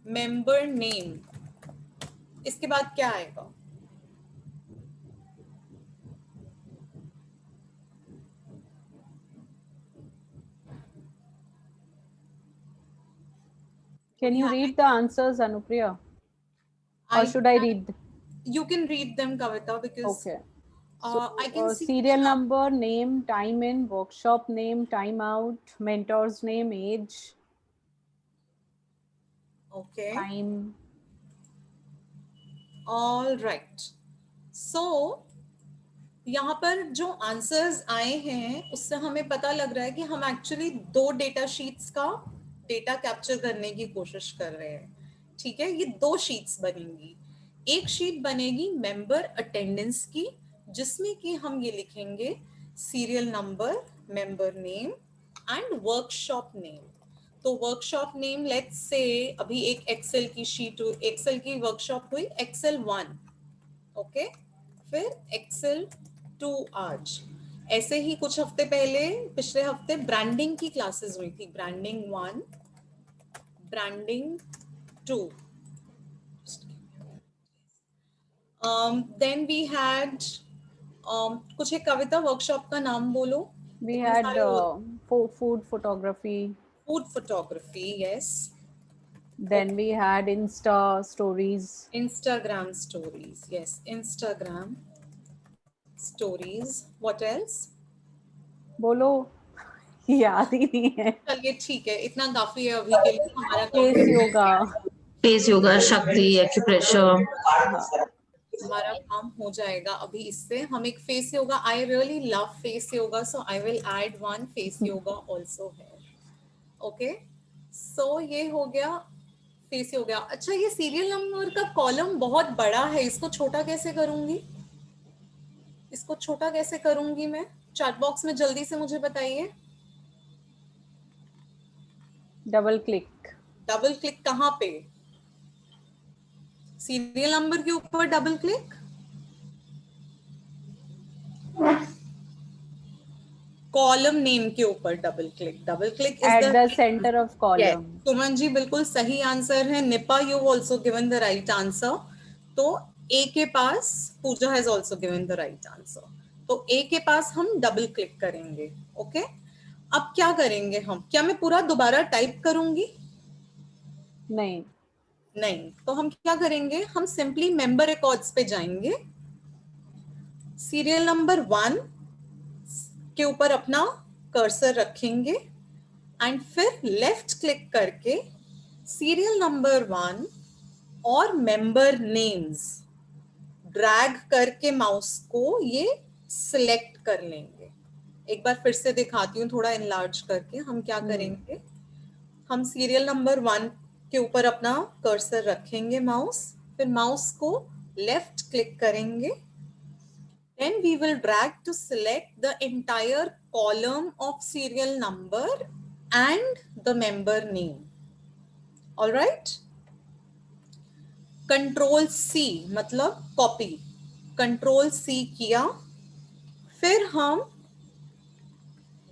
Member name, इसके बाद क्या आएगा? Can you read the answers, Anupriya? Or should I read? You can read them, Kavita, because Okay. So, I can see serial number, name, time in, workshop name, time out, mentor's name, age, okay, time. all right. So यहाँ पर जो answers आए हैं उससे हमें पता लग रहा है कि हम एक्चुअली दो डेटा शीट्स का डेटा कैप्चर करने की कोशिश कर रहे हैं। ठीक है, ये दो शीट्स बनेंगी। एक शीट बनेगी मेंबर अटेंडेंस की, जिसमें कि हम ये लिखेंगे serial number, member name and workshop name. तो वर्कशॉप नेम लेट्स से अभी एक एक्सेल की शीट, एक्सेल की वर्कशॉप हुई एक्सेल 1, ओके, फिर एक्सेल 2 आज। ऐसे ही कुछ हफ्ते पहले, पिछले हफ्ते ब्रांडिंग की क्लासेस हुई थी, branding 1, branding 2। Then we had कुछ एक कविता वर्कशॉप का नाम बोलो। We had food photography. Food photography, yes. Then we had Insta stories. Instagram stories, yes, Instagram stories. What else? बोलो, याद ही नहीं है। चलिए ठीक है, इतना काफी है अभी के लिए हमारा काम। फेस योगा, फेस योगा, शक्ति, एक्यूप्रेशर, हमारा काम हो जाएगा अभी इससे। हम एक face yoga, I really love face yoga, so I will add one face yoga also है। ओके, सो ये हो गया फेस योगा। अच्छा, ये सीरियल नंबर का कॉलम बहुत बड़ा है, इसको छोटा कैसे करूंगी? इसको छोटा कैसे करूंगी मैं? चैट बॉक्स में जल्दी से मुझे बताइए। Double click. डबल क्लिक कहाँ पे? सीरियल नंबर के ऊपर डबल क्लिक, कॉलम नेम के ऊपर double click. Double click is at the centre of column. Suman ji बिल्कुल सही आंसर है। Nipa, you also given the right answer. तो ए के पास, Pooja has also given the right answer. तो ए के पास हम डबल क्लिक करेंगे। ओके, अब क्या करेंगे हम? क्या मैं पूरा दोबारा टाइप करूंगी? नहीं, नहीं। तो हम क्या करेंगे? हम सिंपली मेंबर रिकॉर्ड्स पे जाएंगे, सीरियल नंबर 1 के ऊपर अपना कर्सर रखेंगे एंड फिर लेफ्ट क्लिक करके सीरियल नंबर 1 और मेंबर नेम्स ड्रैग करके माउस को ये सिलेक्ट कर लेंगे। एक बार फिर से दिखाती हूँ थोड़ा इनलार्ज करके। हम क्या करेंगे? हम सीरियल नंबर 1 के ऊपर अपना कर्सर रखेंगे माउस, फिर माउस को लेफ्ट क्लिक करेंगे, then we will drag to select the entire column of serial number and the member name. All right, control C मतलब कॉपी, कंट्रोल सी किया, फिर हम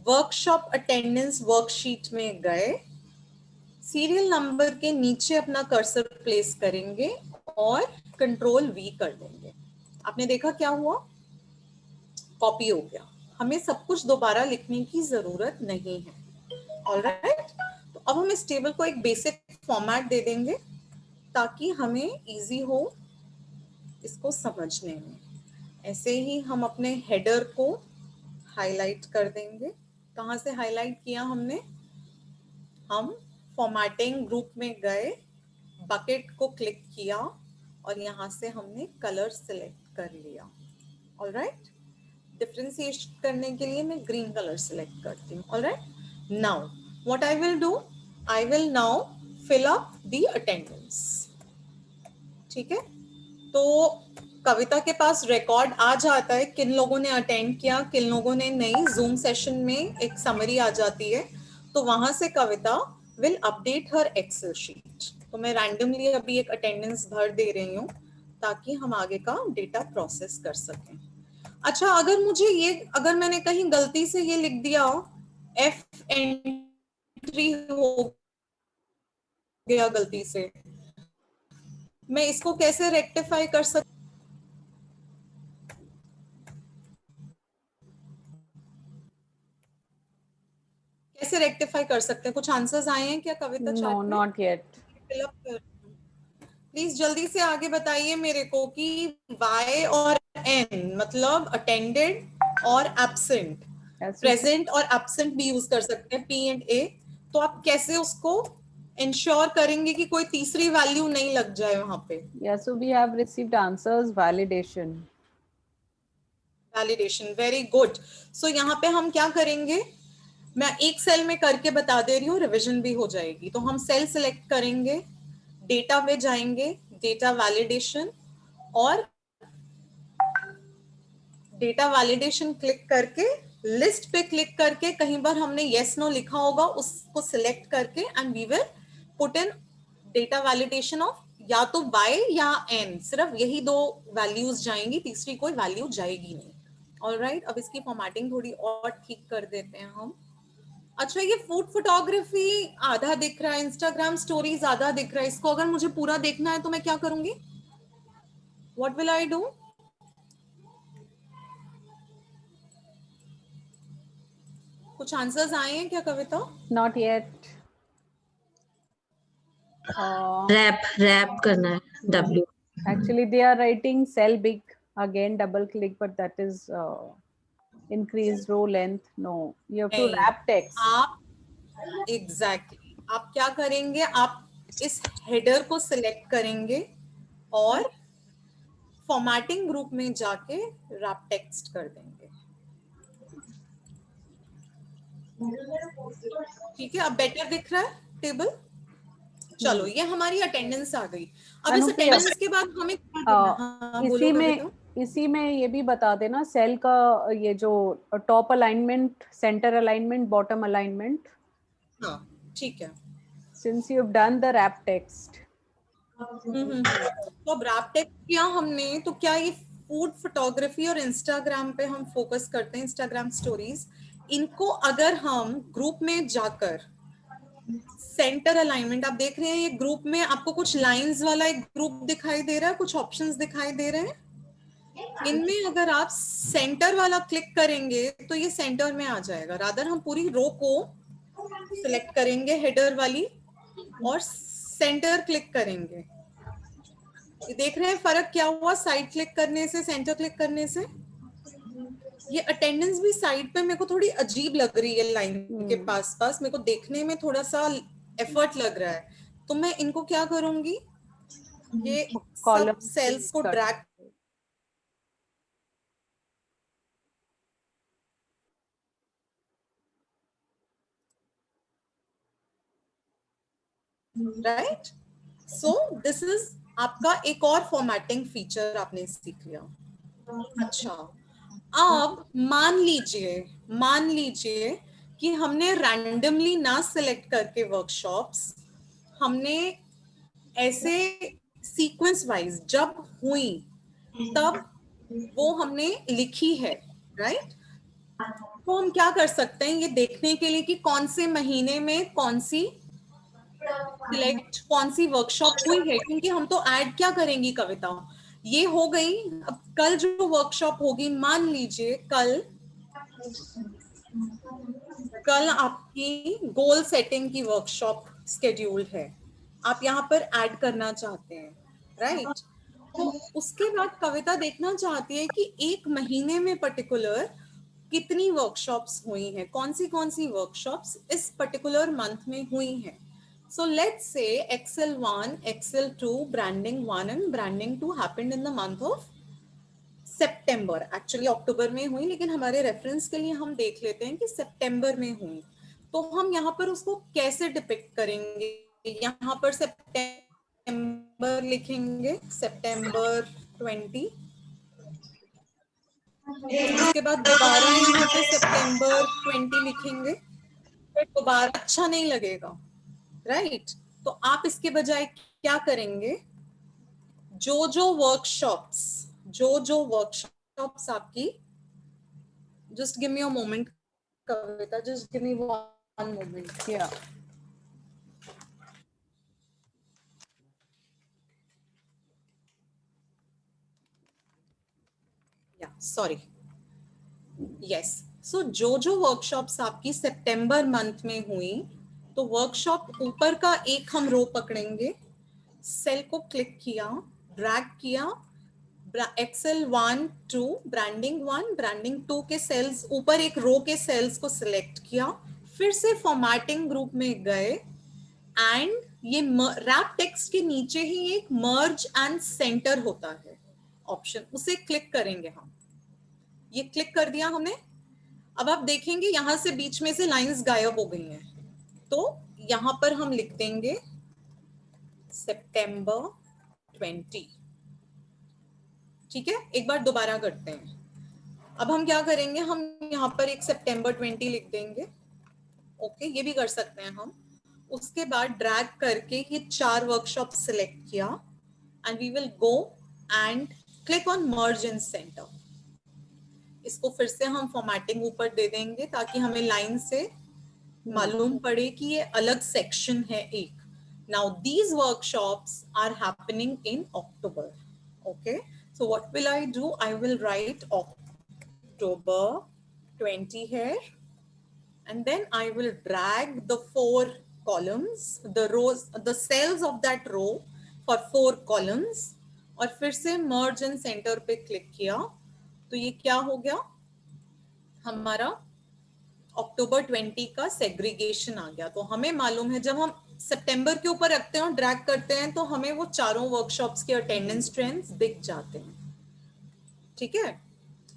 वर्कशॉप अटेंडेंस वर्कशीट में गए, सीरियल नंबर के नीचे अपना कर्सर प्लेस करेंगे और कंट्रोल वी कर देंगे। आपने देखा क्या हुआ? कॉपी हो गया। हमें सब कुछ दोबारा लिखने की जरूरत नहीं है। ऑलराइट, तो अब हम इस टेबल को एक बेसिक फॉर्मेट दे देंगे ताकि हमें इजी हो इसको समझने में। ऐसे ही हम अपने हेडर को हाईलाइट कर देंगे। कहाँ से हाईलाइट किया हमने? हम फॉर्मेटिंग ग्रुप में गए, बकेट को क्लिक किया और यहाँ से हमने कलर सिलेक्ट कर लिया। ऑलराइट, डिफरेंशिएट करने के लिए मैं ग्रीन कलर सिलेक्ट करती हूँ। Alright, now what I will do, I will now fill up the attendance. ठीक है, तो कविता के पास रिकॉर्ड आ जाता है किन लोगों ने अटेंड किया, किन लोगों ने नहीं। जूम सेशन में एक समरी आ जाती है, तो वहां से Kavita will update her Excel sheet. तो मैं रैंडमली अभी एक अटेंडेंस भर दे रही हूँ ताकि हम आगे का डेटा प्रोसेस कर सकें। अच्छा, अगर मुझे ये, अगर मैंने कहीं गलती से ये लिख दिया एफ एंट्री हो गया गलती से, मैं इसको कैसे रेक्टिफाई कर सकती, कैसे रेक्टिफाई कर सकते हैं? कुछ आंसर्स आए हैं क्या कविता No, चैट में? not yet. फिलअप कर, प्लीज जल्दी से आगे बताइए मेरे को कि Y और N मतलब अटेंडेड और एब्सेंट, As you प्रेजेंट और एब्सेंट भी यूज कर सकते हैं P एंड A, तो आप कैसे उसको इंश्योर करेंगे कि कोई तीसरी वैल्यू नहीं लग जाए वहां पे? yeah, so we have received answers validation. Validation, very good. So यहाँ पे हम क्या करेंगे, मैं एक सेल में करके बता दे रही हूँ, रिवीजन भी हो जाएगी। तो हम सेल सिलेक्ट करेंगे, डेटा में जाएंगे, डेटा वैलिडेशन, और डेटा वैलिडेशन क्लिक करके लिस्ट पे क्लिक करके कहीं बार हमने येस नो लिखा होगा, उसको सिलेक्ट करके and we will put in data validation of या तो Y या N, सिर्फ यही दो वैल्यूज जाएंगी, तीसरी कोई वैल्यू जाएगी नहीं। ऑलराइट, अब इसकी फॉर्मेटिंग थोड़ी और ठीक कर देते हैं हम। अच्छा, ये फूड फोटोग्राफी आधा दिख रहा है, इंस्टाग्राम स्टोरीज आधा दिख रहा है, इसको अगर मुझे पूरा देखना है तो मैं क्या करूंगी? What will I do? कुछ आंसर्स आए हैं क्या कविता? Not yet. रैप करना है, W. Actually, they are writing cell big again, double click, but that is increased row length. No, you have to नहीं, wrap text. आप एग्जैक्टली आप क्या करेंगे, आप इस हेडर को सिलेक्ट करेंगे और फॉर्मेटिंग ग्रुप में जाके रैप टेक्स्ट कर देंगे। ठीक है, अब बेटर दिख रहा है टेबल? चलो, ये हमारी अटेंडेंस आ गई। अब इस अनुप्रिया, अटेंडेंस के बाद हमें क्या करना है? हाँ, बोलो कविता। इसी में ये भी बता देना सेल का ये जो top alignment, centre alignment, bottom alignment, हाँ ठीक है। Since you have done the wrap text. तो अब रैप टेक्स्ट किया हमने, तो क्या ये फूड फोटोग्राफी और इंस्टाग्राम पे हम फोकस करते हैं, इंस्टाग्राम स्टोरीज, इनको अगर हम ग्रुप में जाकर सेंटर अलाइनमेंट, आप देख रहे हैं ये ग्रुप में आपको कुछ लाइंस वाला एक ग्रुप दिखाई दे रहा है, कुछ ऑप्शंस दिखाई दे रहे हैं, इनमें अगर आप सेंटर वाला क्लिक करेंगे तो ये सेंटर में आ जाएगा। रादर हम पूरी रो को सिलेक्ट करेंगे हेडर वाली और सेंटर क्लिक करेंगे। ये देख रहे हैं फर्क क्या हुआ साइड क्लिक करने से, सेंटर क्लिक करने से? ये अटेंडेंस भी साइड पे मेरे को थोड़ी अजीब लग रही है, लाइन के पास पास मेरे को देखने में थोड़ा सा एफर्ट लग रहा है। तो मैं इनको क्या करूंगी, ये सब सेल्स को drag, right? So this is आपका एक और फॉर्मेटिंग फीचर आपने सीख लिया। अच्छा, अब मान लीजिए कि हमने रैंडमली ना सिलेक्ट करके वर्कशॉप्स, हमने ऐसे सीक्वेंस वाइज जब हुई तब वो हमने लिखी है, राइट? तो हम क्या कर सकते हैं ये देखने के लिए कि कौन से महीने में कौन सी वर्कशॉप हुई है, क्योंकि हम तो ऐड क्या करेंगी कविता, ये हो गई। अब कल जो वर्कशॉप होगी, मान लीजिए कल आपकी गोल सेटिंग की वर्कशॉप स्केड्यूल है, आप यहाँ पर ऐड करना चाहते हैं, राइट? तो उसके बाद कविता देखना चाहती है कि एक महीने में पर्टिकुलर कितनी वर्कशॉप्स हुई हैं, कौन सी वर्कशॉप्स इस पर्टिकुलर मंथ में हुई हैं। So let's say Excel 1, Excel 2, branding 1 and branding 2 happened in the month of September. Actually अक्टूबर में हुई, लेकिन हमारे रेफरेंस के लिए हम देख लेते हैं कि सितंबर में हुई। तो हम यहाँ पर उसको कैसे डिपिक्ट करेंगे, यहाँ पर सितंबर लिखेंगे, सितंबर 20, उसके बाद दोबारा यहाँ पे सितंबर 20 लिखेंगे, फिर दोबारा अच्छा नहीं लगेगा, राइट? तो आप इसके बजाय क्या करेंगे, जो वर्कशॉप्स आपकी, just give me a moment Kavita, just give me one moment. Sorry, yes. So जो वर्कशॉप्स आपकी सितंबर मंथ में हुई, तो वर्कशॉप ऊपर का एक हम रो पकड़ेंगे, सेल को क्लिक किया, ड्रैग किया, एक्सेल 1 2 ब्रांडिंग 1 ब्रांडिंग 2 के सेल्स ऊपर एक रो के सेल्स को सिलेक्ट किया, फिर से फॉर्मेटिंग ग्रुप में गए एंड ये रैप टेक्स्ट के नीचे ही एक मर्ज एंड सेंटर होता है ऑप्शन, उसे क्लिक करेंगे हम। ये क्लिक कर दिया हमने। अब आप देखेंगे यहां से बीच में से लाइंस गायब हो गई हैं, तो यहां पर हम लिख देंगे सितंबर 20। ठीक है, एक बार दोबारा करते हैं। अब हम क्या करेंगे, हम यहाँ पर एक सितंबर 20 लिख देंगे। ओके, ये भी कर सकते हैं हम। उसके बाद ड्रैग करके ये 4 वर्कशॉप सिलेक्ट किया and we will go and click on merge in centre. इसको फिर से हम फॉर्मेटिंग ऊपर दे देंगे ताकि हमें लाइन से मालूम पड़े कि ये अलग सेक्शन है एक। Now these workshops are happening in October. Okay, so what will I do? I will write October 20 here, and then I will drag the 4 columns, the rows, the cells of that row for 4 columns, और फिर से merge and center पे click किया, तो ये क्या हो गया, हमारा अक्टूबर 20 का सेग्रीगेशन आ गया। तो हमें मालूम है जब हम सितंबर के ऊपर रखते हैं और ड्रैग करते हैं तो हमें वो चारों वर्कशॉप्स के अटेंडेंस ट्रेंड्स दिख जाते हैं। ठीक है,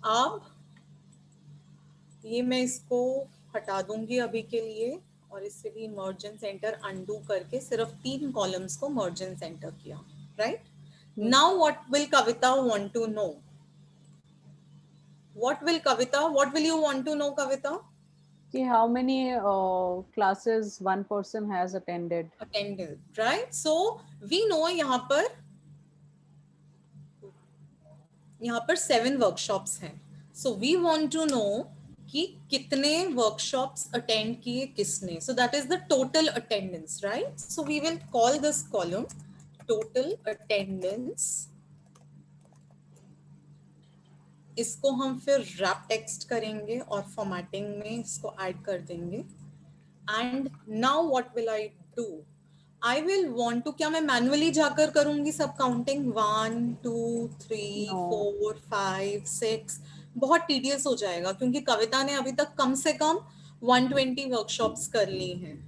अब ये मैं इसको हटा दूंगी अभी के लिए, और इससे भी मर्ज एंड सेंटर अनडू करके सिर्फ 3 कॉलम्स को मर्ज एंड सेंटर किया। Right, now what will Kavita want to know? What will Kavita, what will you want to know Kavita? How many classes one person has attended? Right? So we know यहाँ पर 7 workshops हैं। So we want to know कि कितने workshops attend किए किसने। So that is the total attendance, right? So we will call this column total attendance। इसको हम फिर रैप टेक्स्ट करेंगे और फॉर्मेटिंग में इसको ऐड कर देंगे। And now what will I do? I will want to, क्या मैं मैन्युअली जाकर करूंगी सब काउंटिंग 1 2 3 4 5 6? बहुत टीडियस हो जाएगा क्योंकि कविता ने अभी तक कम से कम 120 वर्कशॉप्स कर ली हैं।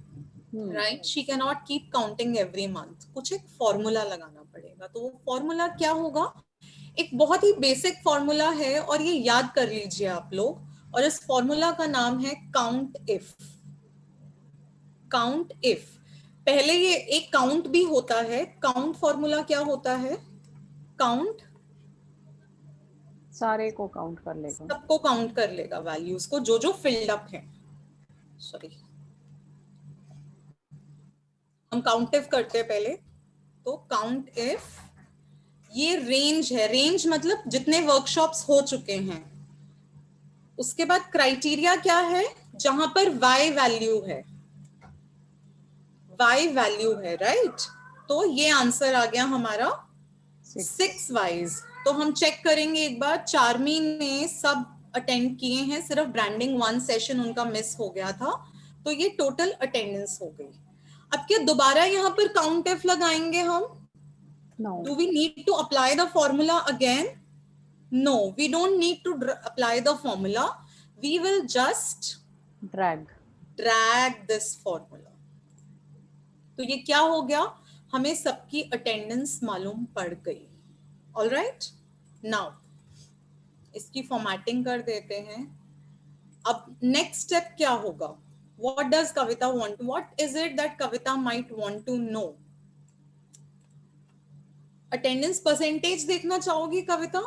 Right, she can not keep counting every month. कुछ एक फॉर्मूला लगाना पड़ेगा। तो वो फॉर्मूला क्या होगा? एक बहुत ही बेसिक फॉर्मूला है और ये याद कर लीजिए आप लोग, और इस फॉर्मूला का नाम है काउंट इफ। काउंट इफ, पहले ये एक काउंट भी होता है। काउंट फॉर्मूला क्या होता है? काउंट सारे को काउंट कर लेगा, सबको काउंट कर लेगा, वैल्यूज को जो जो फिल्ड अप है। सॉरी, हम काउंट इफ करते हैं पहले। तो काउंट इफ ये रेंज है। रेंज मतलब जितने वर्कशॉप्स हो चुके हैं। उसके बाद क्राइटेरिया क्या है? जहां पर y वैल्यू है, y वैल्यू है। राइट, तो ये आंसर आ गया हमारा 6 वाइज। तो हम चेक करेंगे एक बार, चार्मी ने सब अटेंड किए हैं, सिर्फ ब्रांडिंग 1 सेशन उनका मिस हो गया था। तो ये टोटल अटेंडेंस हो गई। अब क्या दोबारा यहाँ पर काउंट इफ लगाएंगे हम? No. Do we need to apply the formula again? No, we don't need to apply the formula. We will just drag this formula. तो ये क्या हो गया? हमें सबकी अटेंडेंस मालूम पड़ गई। All right? Now इसकी फॉर्मेटिंग कर देते हैं। अब नेक्स्ट स्टेप क्या होगा? What does Kavita want? What is it that Kavita might want to know? Attendance percentage देखना चाहोगी Kavita?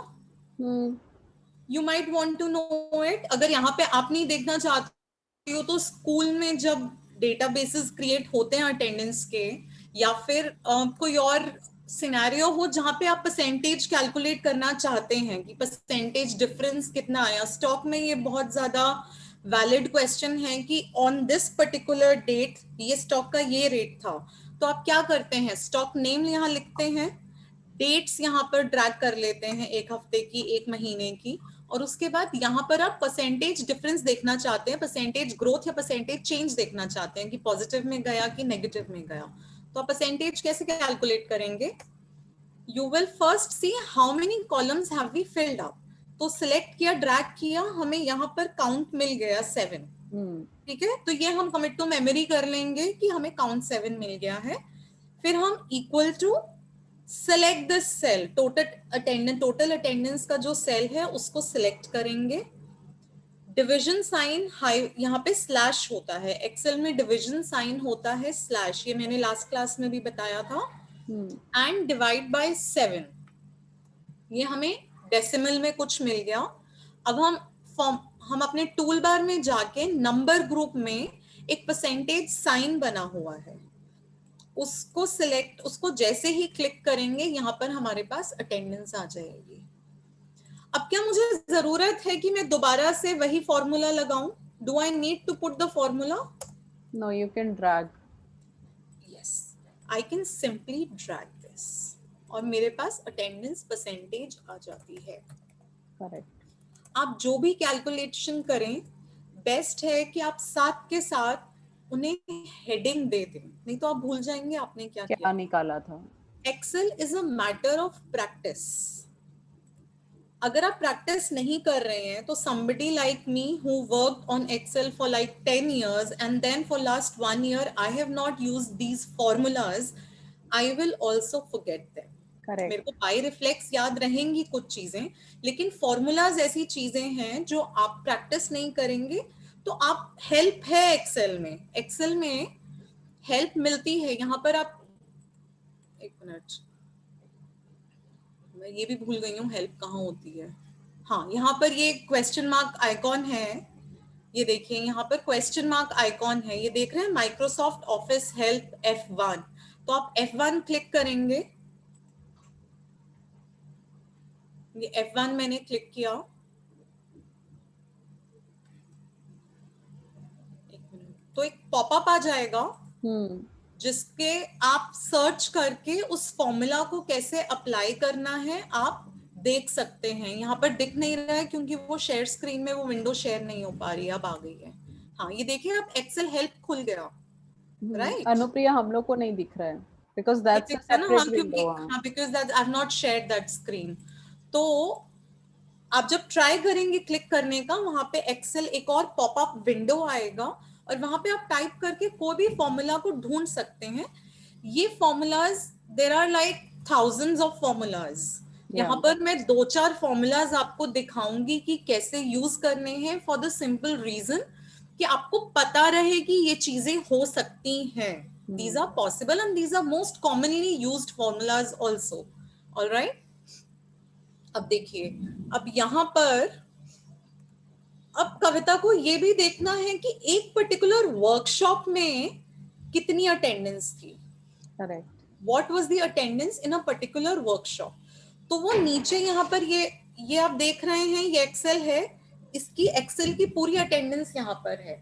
You might want to know it. अगर यहाँ पे आप नहीं देखना चाहती हो तो स्कूल में जब डेटाबेसेस क्रिएट होते हैं अटेंडेंस के, या फिर कोई और सिनेरियो हो जहां पे आप परसेंटेज कैलकुलेट करना चाहते हैं कि परसेंटेज डिफरेंस कितना आया स्टॉक में, ये बहुत ज्यादा वैलिड क्वेश्चन है कि ऑन दिस पर्टिकुलर डेट ये स्टॉक का ये रेट था। तो आप क्या करते हैं? स्टॉक नेम यहाँ लिखते हैं, डेट्स यहाँ पर ड्रैग कर लेते हैं, 1 हफ्ते की, 1 महीने की, और उसके बाद यहाँ पर आप परसेंटेज डिफरेंस देखना चाहते हैं, परसेंटेज ग्रोथ या परसेंटेज चेंज देखना चाहते हैं कि पॉजिटिव में गया कि नेगेटिव में गया। तो आप परसेंटेज कैसे कैलकुलेट करेंगे? You will first see how many columns have we filled up. तो सिलेक्ट किया, ड्रैग किया, हमें यहाँ पर काउंट मिल गया 7। ठीक है, तो ये हम कमिट टू मेमोरी कर लेंगे कि हमें काउंट 7 मिल गया है। फिर हम equal to select the cell, total attendance का जो सेल है उसको सिलेक्ट करेंगे। डिवीजन साइन हाई, यहाँ पे स्लैश होता है, एक्सेल में डिवीजन साइन होता है स्लैश, ये मैंने लास्ट क्लास में भी बताया था। एंड डिवाइड बाय 7, ये हमें डेसिमल में कुछ मिल गया। अब हम अपने टूल बार में जाके नंबर ग्रुप में एक परसेंटेज साइन बना हुआ है, उसको सिलेक्ट, उसको जैसे ही क्लिक करेंगे यहाँ पर हमारे पास अटेंडेंस आ जाएगी। अब क्या मुझे जरूरत है कि मैं दोबारा से वही फॉर्मूला लगाऊं? Do I need to put the formula? No, you can drag. Yes, I can simply drag this और मेरे पास अटेंडेंस परसेंटेज आ जाती है। करेक्ट। आप जो भी कैलकुलेशन करें, बेस्ट है कि आप साथ के साथ उन्हें हेडिंग दे दें, नहीं तो आप भूल जाएंगे आपने क्या किया निकाला था। Excel is a matter of practice. अगर आप प्रैक्टिस नहीं कर रहे हैं तो somebody like me who worked on Excel for like 10 years and then for last 1 year I have not used these formulas, I will also forget them. Correct. मेरे को bye reflex याद रहेंगी कुछ चीजें, लेकिन फॉर्मूलाज ऐसी चीजें हैं जो आप प्रैक्टिस नहीं करेंगे तो आप, हेल्प है एक्सेल में हेल्प मिलती है। यहाँ पर आप, एक मिनट, मैं ये भी भूल गई हूँ हेल्प कहाँ होती है। हाँ, यहाँ पर ये क्वेश्चन मार्क आइकॉन है, ये देखिए यहाँ पर क्वेश्चन मार्क आइकॉन है, ये देख रहे हैं, माइक्रोसॉफ्ट ऑफिस हेल्प F1। तो आप F1 क्लिक करेंगे, ये F1 मैंने क्लिक किया, एक मिनट, तो एक पॉपअप आ जाएगा जिसके आप सर्च करके उस फॉर्मूला को कैसे अप्लाई करना है आप देख सकते हैं। यहाँ पर दिख नहीं रहा है क्योंकि वो शेयर स्क्रीन में वो विंडो शेयर नहीं हो पा रही है, अब आ गई है। हाँ, ये देखिए अब एक्सेल हेल्प खुल गया, राइट? अनुप्रिया, हम लोग को नहीं दिख रहा है because that's a separate window. हाँ, because that I have not shared that screen. तो आप जब ट्राई करेंगे क्लिक करने का, वहां पे एक्सेल एक और पॉपअप विंडो आएगा और वहां पे आप टाइप करके कोई भी फॉर्मूला को ढूंढ सकते हैं। ये formulas, there are like thousands of formulas. यहाँ पर मैं 2-4 फॉर्मूलाज आपको दिखाऊंगी कि कैसे यूज करने हैं, फॉर द सिंपल रीजन कि आपको पता रहे कि ये चीजें हो सकती हैं। These are possible and these are most commonly used formulas also. All right? अब देखिए, अब यहाँ पर अब कविता को ये भी देखना है कि एक पर्टिकुलर वर्कशॉप में कितनी अटेंडेंस थी। Correct. What was the attendance in a particular workshop? तो वो नीचे यहाँ पर ये आप देख रहे हैं, ये एक्सेल है, इसकी एक्सेल की पूरी अटेंडेंस यहाँ पर है।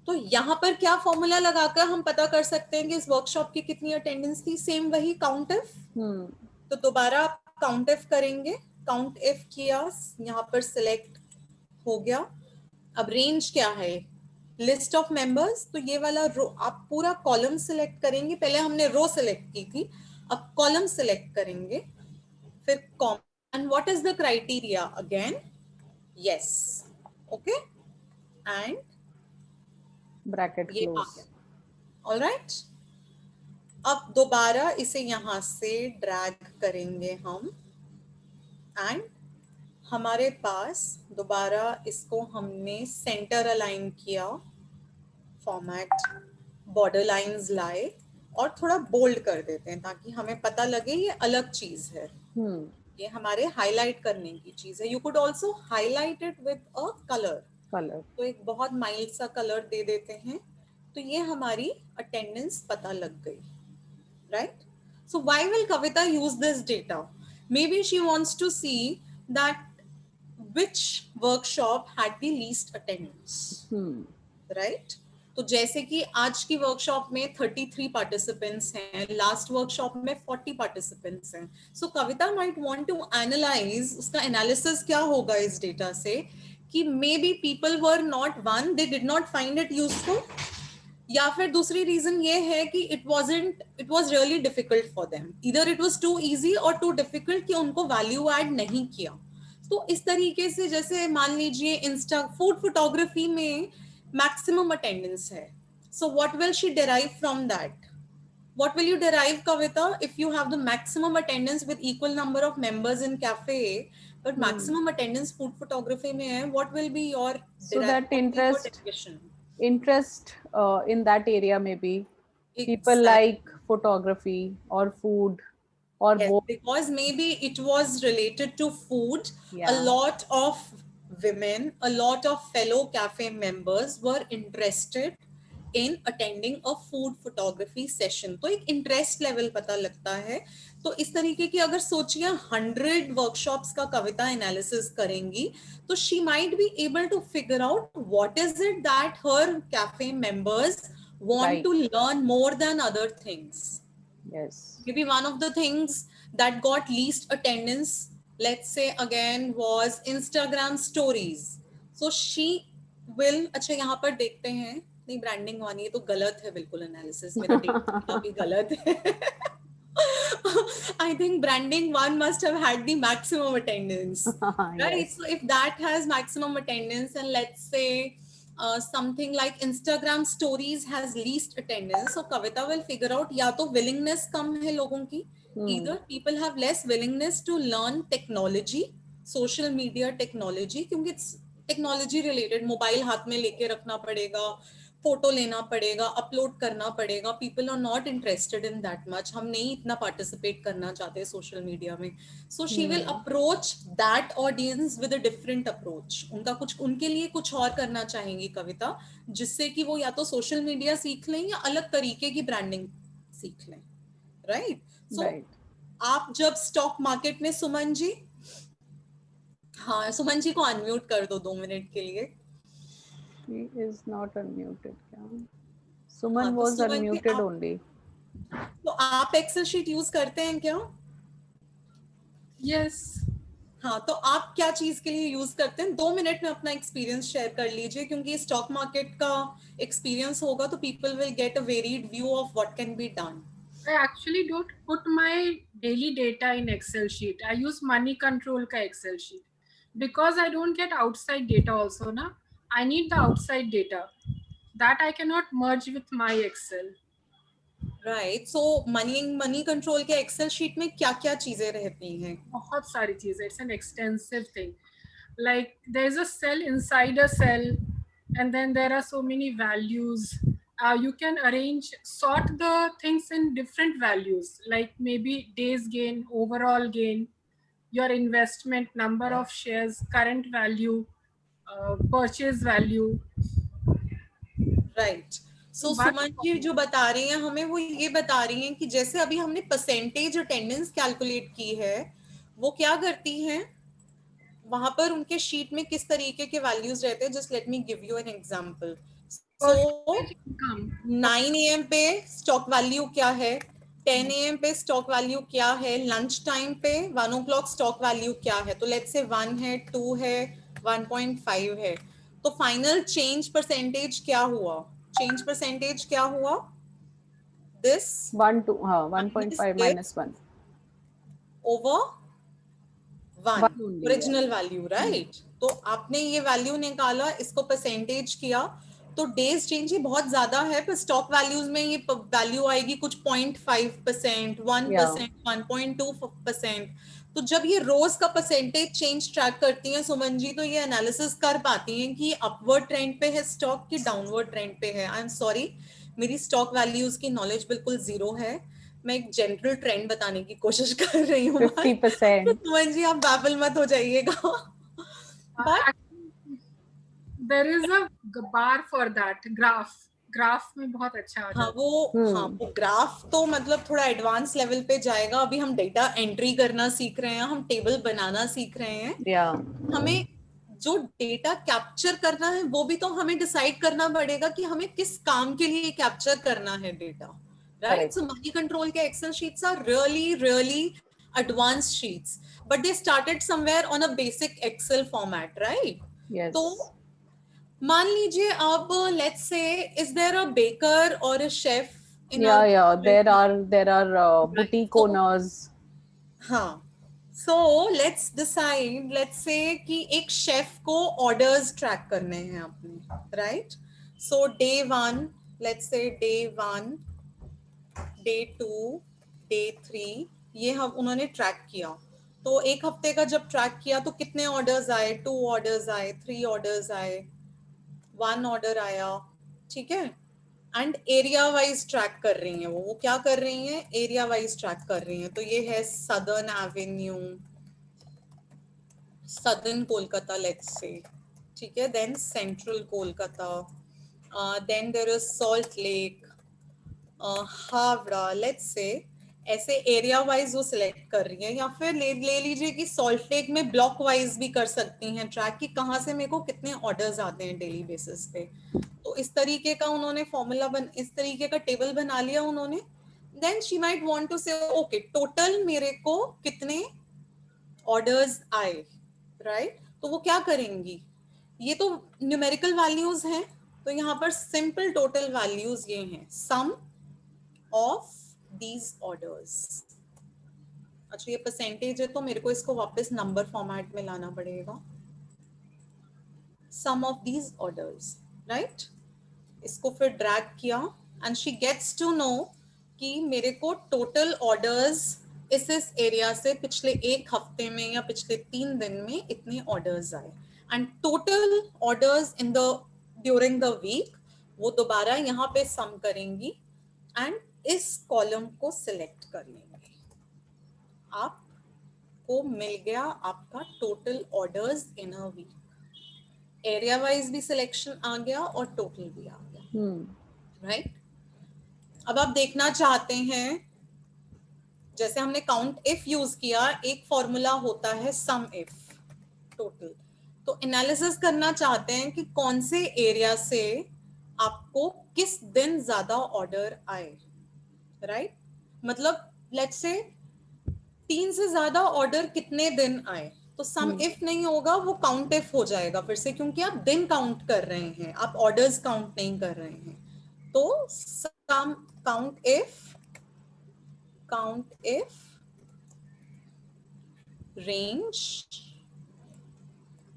तो यहाँ पर क्या फॉर्मूला लगाकर हम पता कर सकते हैं कि इस वर्कशॉप की कितनी अटेंडेंस थी? सेम वही काउंट इफ। तो दोबारा आप काउंट इफ करेंगे, काउंट इफ किया, यहाँ पर सिलेक्ट हो गया। अब रेंज क्या है? List of members. तो ये वाला रो, आप पूरा कॉलम सिलेक्ट करेंगे, पहले हमने रो सिलेक्ट की थी, अब कॉलम सिलेक्ट करेंगे, फिर comma, and what is the criteria again? Yes, okay, and bracket close. Alright, अब दोबारा इसे यहां से ड्रैग करेंगे हम, एंड हमारे पास दोबारा इसको हमने सेंटर अलाइन किया, फॉर्मेट, बॉर्डर लाइंस लाए और थोड़ा बोल्ड कर देते हैं ताकि हमें पता लगे ये अलग चीज है। ये हमारे हाईलाइट करने की चीज है। You could also highlight it with a colour. तो एक बहुत माइल्ड सा कलर दे देते हैं, तो ये हमारी अटेंडेंस पता लग गई, right? So why will Kavita use this data? Maybe she wants to see that which workshop had the least attendance, right? तो जैसे कि आज की वर्कशॉप में 33 पार्टिसिपेंट्स हैं, लास्ट वर्कशॉप में 40 पार्टिसिपेंट्स हैं. So Kavita might want to analyse, उसका एनालिसिस क्या होगा इस डेटा से कि maybe people were not one, they did not find it useful, या फिर दूसरी रीजन ये है कि it was really difficult for them, either it was too easy और टू डिफिकल्ट कि उनको वैल्यू ऐड नहीं किया. तो इस तरीके से जैसे मान लीजिए इंस्टा फूड फोटोग्राफी में मैक्सिमम अटेंडेंस है, so what will she derive from that? What will you derive, Kavita, if you have the maximum attendance with equal number of members in cafe but maximum attendance food photography mein hai, what will be your So that interest in that area, maybe people like photography or food or yes, both. because maybe it was related to food. Yeah. A lot of women, a lot of fellow cafe members were interested in attending a food photography session. तो एक interest level पता लगता है. तो इस तरीके की अगर सोचिए 100 workshops का कविता analysis करेंगी तो she might be able to figure out what is it that her cafe members want to learn more than other things. Yes. Maybe one of the things that got least attendance, let's say again, was Instagram stories. So she will, अच्छा यहाँ पर देखते हैं, नहीं branding वाली है तो गलत है बिल्कुल एनालिसिस, मेरा डेटा भी गलत है. I think branding one must have had the maximum attendance, right? Yes. So if that has maximum attendance and let's say something like Instagram stories has least attendance, so Kavita will figure out या तो willingness कम है लोगों की, either people have less willingness to learn technology, social media technology, क्योंकि it's technology related, mobile हाथ में लेके रखना पड़ेगा, फोटो लेना पड़ेगा, अपलोड करना पड़ेगा. People are not interested in that much, हम नहीं इतना पार्टिसिपेट करना चाहते सोशल मीडिया में. So she will approach that audience with a different approach. उनका कुछ, उनके लिए कुछ और करना चाहेंगी कविता, जिससे कि वो या तो सोशल मीडिया सीख लें या अलग तरीके की ब्रांडिंग सीख लें. राइट. सो आप जब स्टॉक मार्केट में, सुमन जी, हाँ सुमन जी को अनम्यूट कर दो 2 मिनट के लिए. She is not unmuted. Suman was unmuted only. तो आप एक्सेल शीट यूज करते हैं क्या? Yes. हाँ, तो आप क्या चीज के लिए यूज करते हैं? 2 मिनट में अपना एक्सपीरियंस शेयर कर लीजिए, क्योंकि स्टॉक मार्केट का एक्सपीरियंस होगा तो people will get a varied view of what can be done. I actually don't put my daily data in Excel sheet. I use money control ka Excel sheet because I don't get outside data also na. I need the outside data that I cannot merge with my Excel. Right. So money control के Excel sheet में क्या क्या चीजें रहती हैं? बहुत सारी चीजें. It's an extensive thing. Like there's a cell inside a cell, and then there are so many values. You can sort the things in different values, like maybe days gain, overall gain, your investment, number of shares, current value, purchase value. Right. So Suman ji जो बता रही हैं हमें, वो ये बता रही हैं कि जैसे अभी हमने परसेंटेज अटेंडेंस कैलकुलेट की है, वो क्या करती हैं, वहां पर उनके शीट में किस तरीके के वैल्यूज रहते हैं. Just let me give you an example. So 9 AM पे स्टॉक वैल्यू क्या है, 10 AM पे स्टॉक वैल्यू क्या है, लंच टाइम पे 1 o'clock स्टॉक वैल्यू क्या है. तो लेट्स से 1 है, 2 है, 1.5 है. तो फाइनल चेंज परसेंटेज क्या हुआ? चेंज परसेंटेज क्या हुआ? This 1.5 minus 1 over 1 original value. Right. तो आपने ये वैल्यू निकाला, इसको परसेंटेज किया, तो डेज चेंज ही बहुत ज्यादा है, पर स्टॉक वैल्यूज में ये वैल्यू आएगी कुछ 0.5%, 1%, 1.2%. तो जब ये रोज का परसेंटेज चेंज ट्रैक करती हैं सुमन जी, तो ये एनालिसिस कर पाती हैं कि अपवर्ड ट्रेंड पे है स्टॉक की डाउनवर्ड ट्रेंड पे है. आई एम सॉरी, मेरी स्टॉक वैल्यूज की नॉलेज बिल्कुल जीरो है. मैं एक जनरल ट्रेंड बताने की कोशिश कर रही हूँ. 50%. सुमन जी आप बाबल मत हो जाइएगा. But there is a bar for that graph में बहुत अच्छा आ जाता है. वो ग्राफ तो मतलब थोड़ा एडवांस लेवल पे जाएगा. अभी हम डेटा एंट्री करना सीख रहे हैं, हम टेबल बनाना सीख रहे हैं. Yeah. हमें जो डेटा कैप्चर करना है वो भी तो हमें डिसाइड करना पड़ेगा कि हमें किस काम के लिए कैप्चर करना है data, right? Correct. So Moneycontrol के Excel sheets are really advanced sheets, but they started somewhere on a basic Excel format, right? Yes. तो मान लीजिए अब let's say is there a baker or a chef in Yeah, our yeah. community? There are boutique So- owners. हाँ, so let's decide, let's say कि एक chef को orders track करने हैं अपने, right? So day 1, let's say day 1, day 2, day 3, ये हम उन्होंने ट्रैक किया। तो एक हफ्ते का जब ट्रैक किया तो कितने ऑर्डर्स आए? 2 ऑर्डर्स आए, 3 ऑर्डर्स आए, 1 ऑर्डर आया, ठीक है? एंड एरिया वाइज ट्रैक कर रही हैं वो क्या कर रही हैं? एरिया वाइज ट्रैक कर रही हैं। तो ये है Southern Avenue, southern Kolkata, let's say, ठीक है? Then central Kolkata, then there is Salt Lake, Howrah, let's say. ऐसे एरिया वाइज वो सिलेक्ट कर रही है, या फिर ले लीजिए कि सॉल्ट लेक में ब्लॉक वाइज भी कर सकती हैं ट्रैक कि कहाँ से मेरे को कितने ऑर्डर्स आते हैं डेली बेसिस पे। तो इस तरीके का उन्होंने फॉर्मूला इस तरीके का टेबल बना लिया उन्होंने। Then she might want to say okay total मेरे को कितने ऑर्डर्स आए, राइट? तो वो क्या करेंगी? ये तो न्यूमेरिकल वैल्यूज हैं, तो यहाँ पर सिंपल टोटल वैल्यूज ये हैं, सम ऑफ दीज ऑर्डर्स। अच्छा ये परसेंटेज है तो मेरे को इसको वापस नंबर फॉर्मेट में लाना पड़ेगा, sum of these orders, right? इसको फिर ड्रैग किया and she gets to know कि मेरे को टोटल ऑर्डर्स इस एरिया से पिछले एक हफ्ते में या पिछले 3 दिन में इतने ऑर्डर्स आए, and total orders in the during the week वो दोबारा यहाँ पे सम करेंगी एंड इस कॉलम को सिलेक्ट कर लेंगे। आपको मिल गया आपका total orders in a week, area wise भी सिलेक्शन आ गया और टोटल भी आ गया, राइट? अब आप देखना चाहते हैं, जैसे हमने काउंट इफ यूज किया, एक फॉर्मूला होता है सम इफ टोटल। तो एनालिसिस करना चाहते हैं कि कौन से एरिया से आपको किस दिन ज्यादा ऑर्डर आए, राइट? मतलब लेट्स से 3 से ज्यादा ऑर्डर कितने दिन आए, तो सम इफ नहीं होगा, वो काउंट इफ हो जाएगा फिर से, क्योंकि आप दिन काउंट कर रहे हैं, आप ऑर्डर्स काउंट नहीं कर रहे हैं। तो सम count if range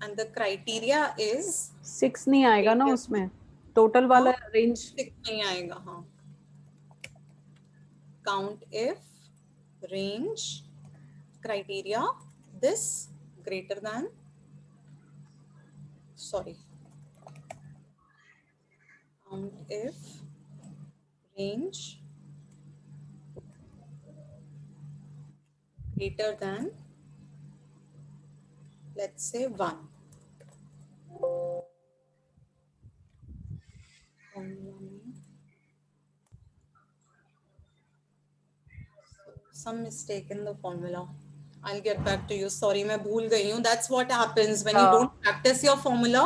and the criteria is 6 नहीं आएगा ना उसमें, टोटल वाला रेंज 6 नहीं आएगा। हाँ, count if range criteria this greater than, sorry, count if range greater than, let's say 1. Some mistake in the formula. I'll get back to you. Sorry, मैं भूल गई हूँ. That's what happens when you don't practice your formula.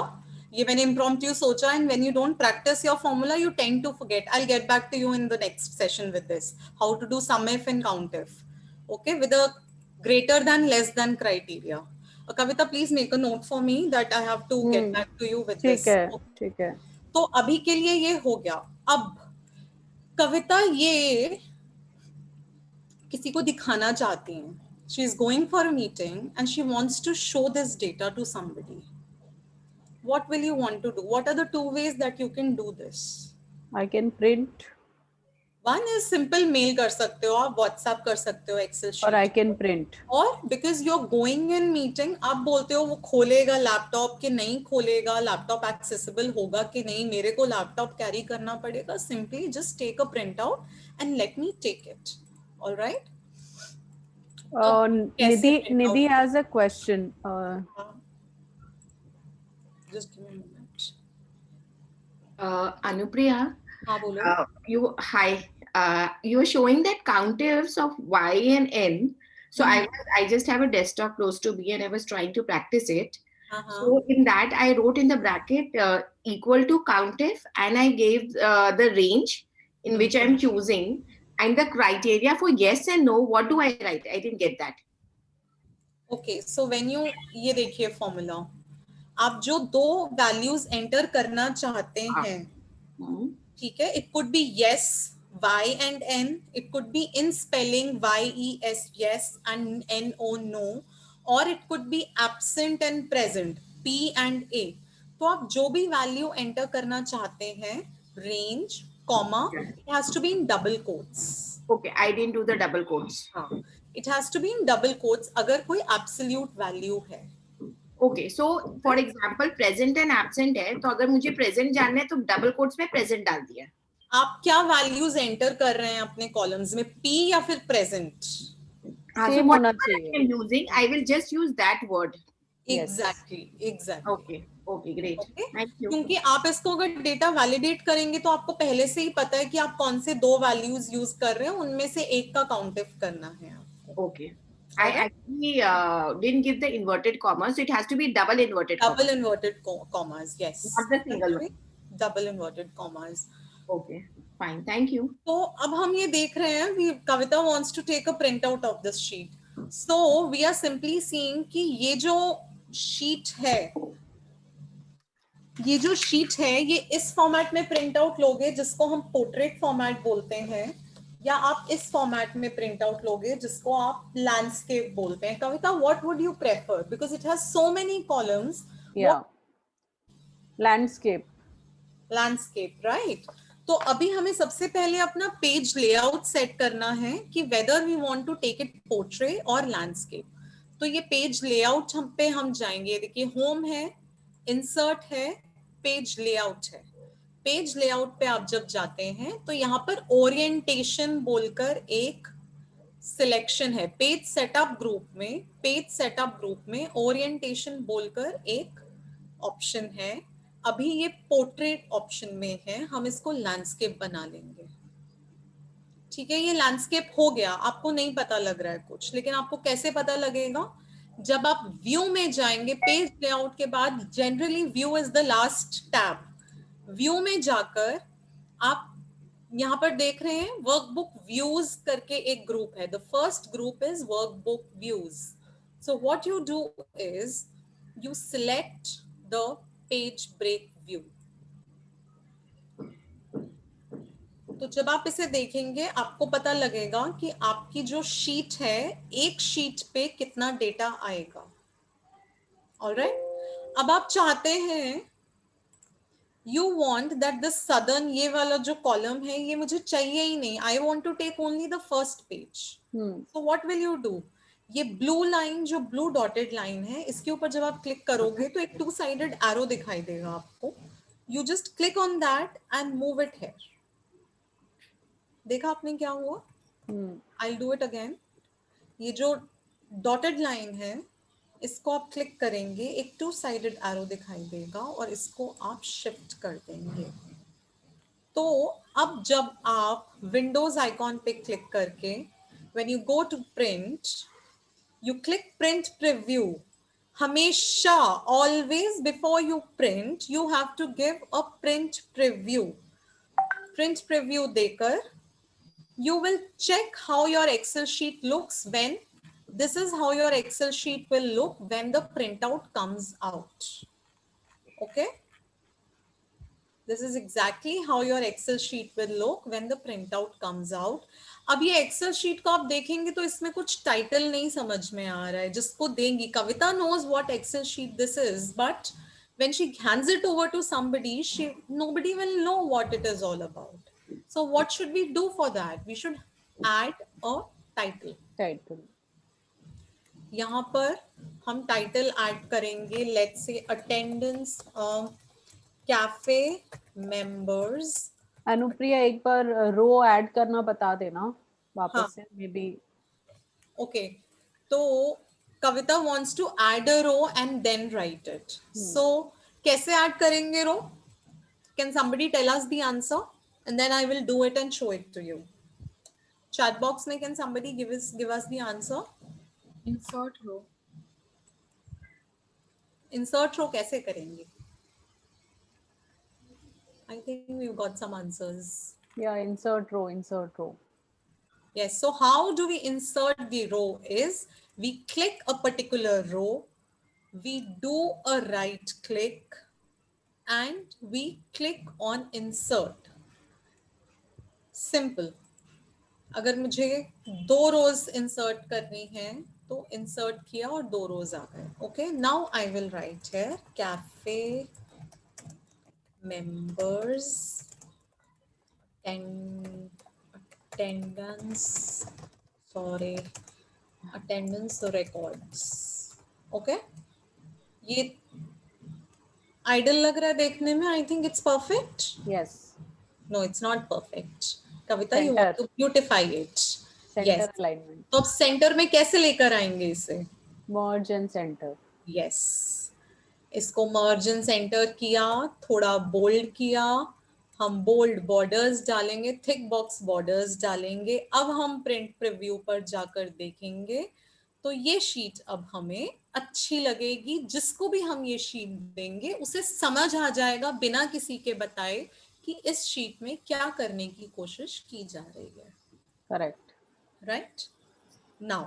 ये मैंने impromptu सोचा, and when you don't practice your formula, you tend to forget. I'll get back to you in the next session with this. How to do sum if and count if. Okay, with a greater than, less than criteria. Kavita, please make a note for me that I have to get back to you with this. ठीक है। तो अभी के लिए ये हो गया। अब कविता ये किसी को दिखाना चाहती हैं, she is going for a meeting and she wants to show this data to somebody. What will you want to do? What are the 2 ways that you can do this? I can print. One is simple mail कर सकते हो आप, WhatsApp कर सकते हो, Excel sheet. और I can print. और because you're going in meeting, आप बोलते हो वो खोलेगा लैपटॉप कि नहीं खोलेगा, लैपटॉप एक्सेसिबल होगा कि नहीं, मेरे को लैपटॉप कैरी करना पड़ेगा, simply just take a printout and let me take it. All right? Nidhi has a question. Just give me a minute. Anupriya, हाँ बोलो. Hi. You are showing that countifs of Y and N. So I just have a desktop close to me and I was trying to practice it. So in that, I wrote in the bracket equal to COUNTIF, and I gave the range in which I'm choosing, and the criteria for yes and no. What do I write? I didn't get that. Okay, so when you ये देखिए formula, आप जो दो values enter करना चाहते हैं, ठीक है, it could be yes, y and n, it could be in spelling yes yes and no no, or it could be absent and present p and a. तो आप जो भी वैल्यू एंटर करना चाहते हैं, range comma, it has to be in double quotes. Okay, I didn't do the double quotes. हाँ, it has to be in double quotes अगर कोई absolute value है. Okay, so for example present and absent है, तो अगर मुझे present जानना है तो double quotes में present डाल दिया. आप क्या वैल्यूज एंटर कर रहे हैं अपने कॉलम्स में, p या फिर प्रेजेंट? सेम होना चाहिए. I'm using, I will just use that word. Exactly. Okay, great. Okay? Thank you. क्योंकि आप इसको अगर डेटा वैलिडेट करेंगे तो आपको पहले से ही पता है कि आप कौन से दो वैल्यूज यूज कर रहे हैं, उनमें से एक का काउंटिफ करना है आपको. Okay. I actually didn't give the inverted commas, so it has to be double inverted Double inverted commas, yes. Not the single one. Double inverted commas. Okay, fine. Thank you. तो अब हम ये देख रहे हैं, Kavita wants to take a printout of this sheet. So we are simply seeing कि ये जो शीट है, ये इस फॉर्मेट में प्रिंट आउट लोगे जिसको हम पोर्ट्रेट फॉर्मेट बोलते हैं, या आप इस फॉर्मेट में प्रिंट आउट लोगे जिसको आप लैंडस्केप बोलते हैं. Kavita, what would you prefer, because it has so many columns? Landscape, right. तो अभी हमें सबसे पहले अपना पेज लेआउट सेट करना है कि whether we want to take it portrait और लैंडस्केप. तो ये पेज लेआउट पे हम जाएंगे. देखिए, होम है, इंसर्ट है, पेज लेआउट है. पेज लेआउट पे आप जब जाते हैं तो यहाँ पर ओरिएंटेशन बोलकर एक सिलेक्शन है. पेज सेटअप ग्रुप में ओरिएंटेशन बोलकर एक ऑप्शन है. अभी ये पोर्ट्रेट ऑप्शन में है, हम इसको लैंडस्केप बना लेंगे. ठीक है, ये लैंडस्केप हो गया. आपको नहीं पता लग रहा है कुछ, लेकिन आपको कैसे पता लगेगा? जब आप व्यू में जाएंगे, पेज लेआउट के बाद generally view is the last tab. View में जाकर आप यहाँ पर देख रहे हैं वर्कबुक व्यूज करके एक ग्रुप है. The first group is workbook views. So what you do is you select the page break view. तो जब आप इसे देखेंगे आपको पता लगेगा कि आपकी जो शीट है, एक शीट पे कितना डेटा आएगा. ऑलराइट. अब आप चाहते हैं, you want that the southern, ये वाला जो कॉलम है ये मुझे चाहिए ही नहीं. I want to take only the first page. So what will you do? ये ब्लू लाइन, जो ब्लू डॉटेड लाइन है, इसके ऊपर जब आप क्लिक करोगे तो एक 2 साइडेड एरो दिखाई देगा आपको. You just click on that and move it here. देखा आपने क्या हुआ? I do it again. ये जो डॉटेड लाइन है इसको आप क्लिक करेंगे, एक 2 साइडेड एरो दिखाई देगा और इसको आप शिफ्ट कर देंगे. तो अब जब आप विंडोज आइकॉन पे क्लिक करके when you go to print, you click print preview. हमेशा, always before you print, you have to give a print preview. Print preview देकर you will check how your Excel sheet looks when this is how your Excel sheet will look when the printout comes out. Okay, this is exactly how your Excel sheet will look when the printout comes out. अब ये Excel sheet को आप देखेंगे तो इसमें कुछ title नहीं समझ में आ रहा है जिसको देंगी. कविता knows what Excel sheet this is, but when she hands it over to somebody, nobody will know what it is all about. So what should we do for that? We should add a title. यहाँ पर हम title add करेंगे. Let's say attendance cafe members. Anupriya, एक बार रो add करना बता देना वापस से, मे बी. ओके, तो कविता wants to add a row and then write it. So कैसे ऐड करेंगे रो? Can somebody tell us the answer? And then I will do it and show it to you. Chat box mein, can somebody give us the answer? Insert row. Insert row कैसे करेंगे? I think we've got some answers. Yeah, insert row, insert row. Yes, so how do we insert the row is we click a particular row, we do a right click and we click on insert. Simple. अगर मुझे 2 rows insert करनी है तो insert किया और 2 rows आ गए. Okay, now I will write here cafe members attendance records. Okay, ये idol लग रहा है देखने में. I think it's perfect. Yes. No, it's not perfect. Kavita, you Center. have to beautify it. Center Yes. alignment. तो अब centre में कैसे लेकर आएंगे इसे? Merge and center. Yes. इसको मर्ज एंड सेंटर किया, थोड़ा बोल्ड किया, हम बोल्ड बॉर्डर्स डालेंगे, थिक बॉक्स बॉर्डर्स डालेंगे. अब हम प्रिंट प्रीव्यू पर जाकर देखेंगे तो ये शीट अब हमें अच्छी लगेगी. जिसको भी हम ये शीट देंगे उसे समझ आ जाएगा बिना किसी के बताए कि इस शीट में क्या करने की कोशिश की जा रही है. Correct. Right? Now,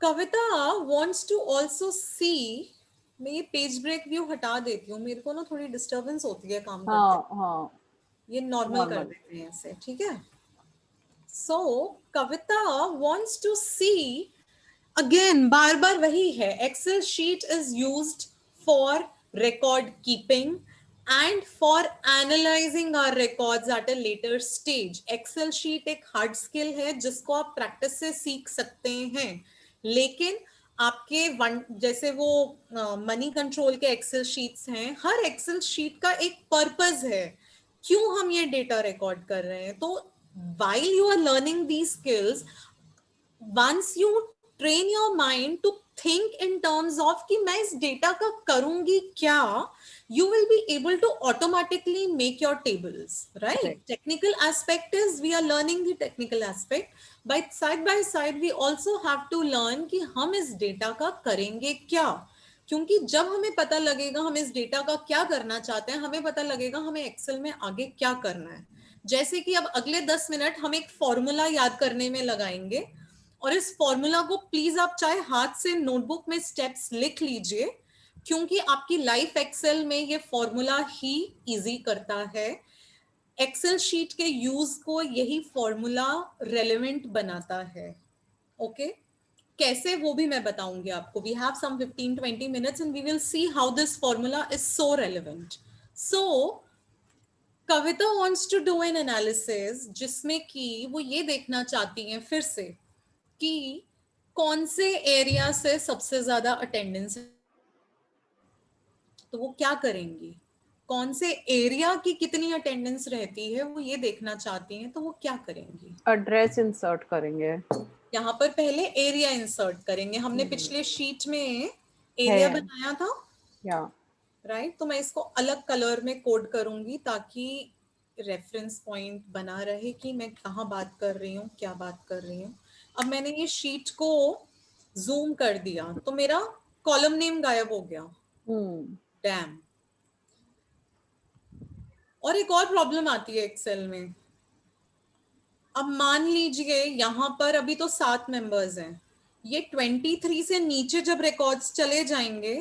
Kavita wants to also see. मैं ये पेज ब्रेक व्यू हटा देती हूँ, मेरे को ना थोड़ी डिस्टरबेंस होती है काम करते. हाँ. ये नॉर्मल कर देते हैं ऐसे, ठीक है? So Kavita wants to see again, बार बार वही है. Excel sheet is used for record keeping and for analyzing our records at a later stage. Excel sheet एक hard skill है जिसको आप प्रैक्टिस से सीख सकते हैं, लेकिन आपके जैसे वो मनी कंट्रोल के एक्सेल शीट्स हैं, हर एक्सेल शीट का एक पर्पस है क्यों हम ये डेटा रिकॉर्ड कर रहे हैं. तो while you are learning these skills, once you train your mind to think in terms of कि मैं इस डेटा का करूंगी क्या, you will be able to automatically make your tables, right? Technical aspect is we are learning the technical aspect, but side by side we also have to learn कि हम इस data का करेंगे क्या. क्योंकि जब हमें पता लगेगा हम इस डेटा का क्या करना चाहते हैं, हमें पता लगेगा हमें एक्सेल में आगे क्या करना है. जैसे कि अब अगले 10 मिनट हम एक फॉर्मूला याद करने में लगाएंगे और इस फॉर्मूला को प्लीज आप चाहे हाथ से नोटबुक में स्टेप्स लिख लीजिए, क्योंकि आपकी लाइफ एक्सेल में ये फॉर्मूला ही इजी करता है. एक्सेल शीट के यूज को यही फॉर्मूला रेलेवेंट बनाता है. ओके, कैसे वो भी मैं बताऊंगी आपको. We have some 15-20 minutes and we will see how this formula is so relevant. So Kavita wants to do an analysis जिसमें कि वो ये देखना चाहती हैं फिर से कि कौन से एरिया से सबसे ज्यादा अटेंडेंस है. तो वो क्या करेंगी, कौन से एरिया की कितनी अटेंडेंस रहती है वो ये देखना चाहती हैं. तो वो क्या करेंगी, एड्रेस इंसर्ट करेंगे. यहाँ पर पहले एरिया इंसर्ट करेंगे. हमने पिछले शीट में एरिया बनाया था, या राइट? तो मैं इसको अलग कलर में कोड करूंगी ताकि रेफरेंस पॉइंट बना रहे कि मैं कहाँ बात कर रही हूँ, क्या बात कर रही हूँ. अब मैंने ये शीट को जूम कर दिया तो मेरा कॉलम नेम गायब हो गया. डैम. और एक और प्रॉब्लम आती है एक्सेल में. अब मान लीजिए यहाँ पर अभी तो 7 मेंबर्स हैं, ये 23 से नीचे जब रिकॉर्ड्स चले जाएंगे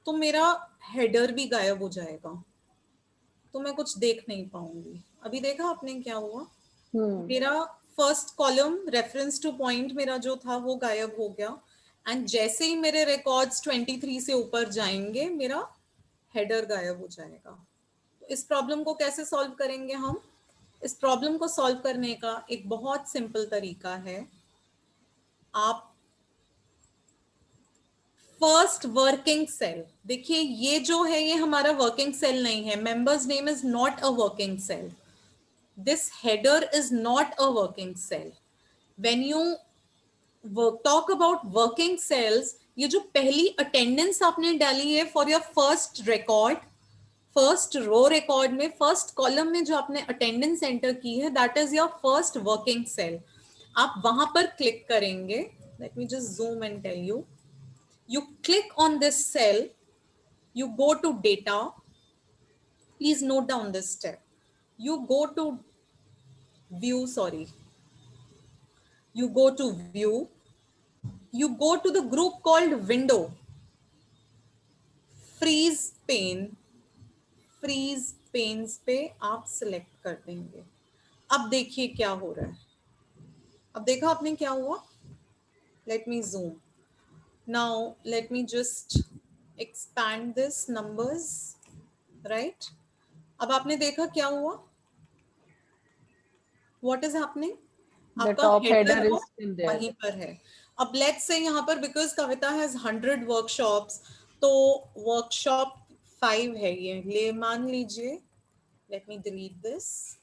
तो मेरा हेडर भी गायब हो जाएगा, तो मैं कुछ देख नहीं पाऊंगी. अभी देखा आपने क्या हुआ, मेरा first column reference two point मेरा जो था वो गायब हो गया. एंड जैसे ही मेरे रिकॉर्ड्स 23 से ऊपर जाएंगे मेरा हेडर गायब हो जाएगा. तो इस प्रॉब्लम को कैसे सॉल्व करेंगे हम? इस प्रॉब्लम को सॉल्व करने का एक बहुत सिंपल तरीका है. आप फर्स्ट वर्किंग सेल देखिए, ये जो है ये हमारा वर्किंग सेल नहीं है. Members name is not a working cell. This header is not a working cell. When you talk about working cells, ये जो पहली अटेंडेंस आपने डाली है for your first record, first row record में फर्स्ट कॉलम में जो आपने अटेंडेंस एंटर की है, that is your first working cell. आप वहां पर क्लिक करेंगे. Let me just zoom and tell you. You click on this cell, you go to data. Please note down this step. You go to view, you go to view, you go to the group called window, freeze pane पे आप select कर देंगे. अब देखिए क्या हो रहा है. अब देखा आपने क्या हुआ? Let me zoom. Now let me just expand this numbers, right? अब आपने देखा क्या हुआ? What is happening? The आपका top header header is still there. वहीं पर है. अब let's say यहाँ पर because कविता has 100 workshops, तो workshop 5 है ये. ले मान लीजिए. Let me delete this.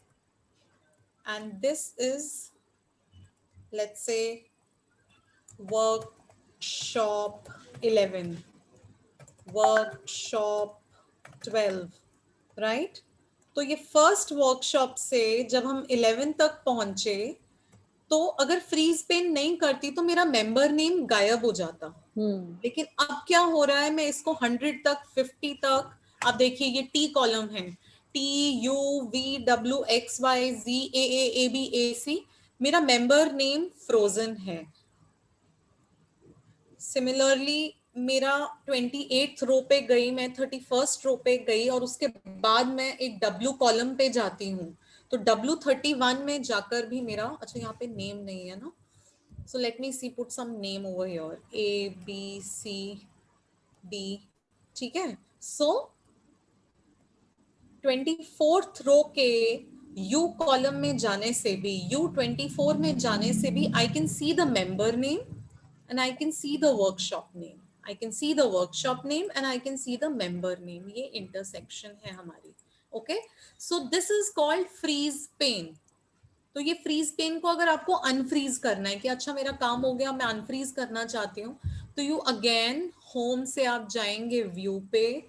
And this is, let's say, workshop 11, workshop 12, right? तो ये फर्स्ट वर्कशॉप से जब हम 11 तक पहुंचे, तो अगर फ्रीज पेन नहीं करती तो मेरा मेंबर नेम गायब हो जाता. लेकिन अब क्या हो रहा है, मैं इसको 100 तक, 50 तक, आप देखिए ये टी कॉलम है, T U V W X Y Z A A B A C, मेरा मेंबर नेम फ्रोजन है. सिमिलरली मेरा 28th रो पे गई, मैं 31st रो पे गई और उसके बाद मैं एक W कॉलम पे जाती हूँ, तो W31 में जाकर भी मेरा, अच्छा यहाँ पे नेम नहीं है ना, so let me see, put some name over here, A B C D, ठीक है. so 24th रो के U कॉलम में जाने से भी, U24 में जाने से भी I can see the member name and I can see the workshop name. I can see the workshop name and I can see the member name. ये intersection है हमारी. Okay. So this is called freeze pane. तो ये freeze pane को अगर आपको unfreeze करना है कि अच्छा मेरा काम हो गया, मैं unfreeze करना चाहती हूँ, तो you again home से आप जाएंगे view पे,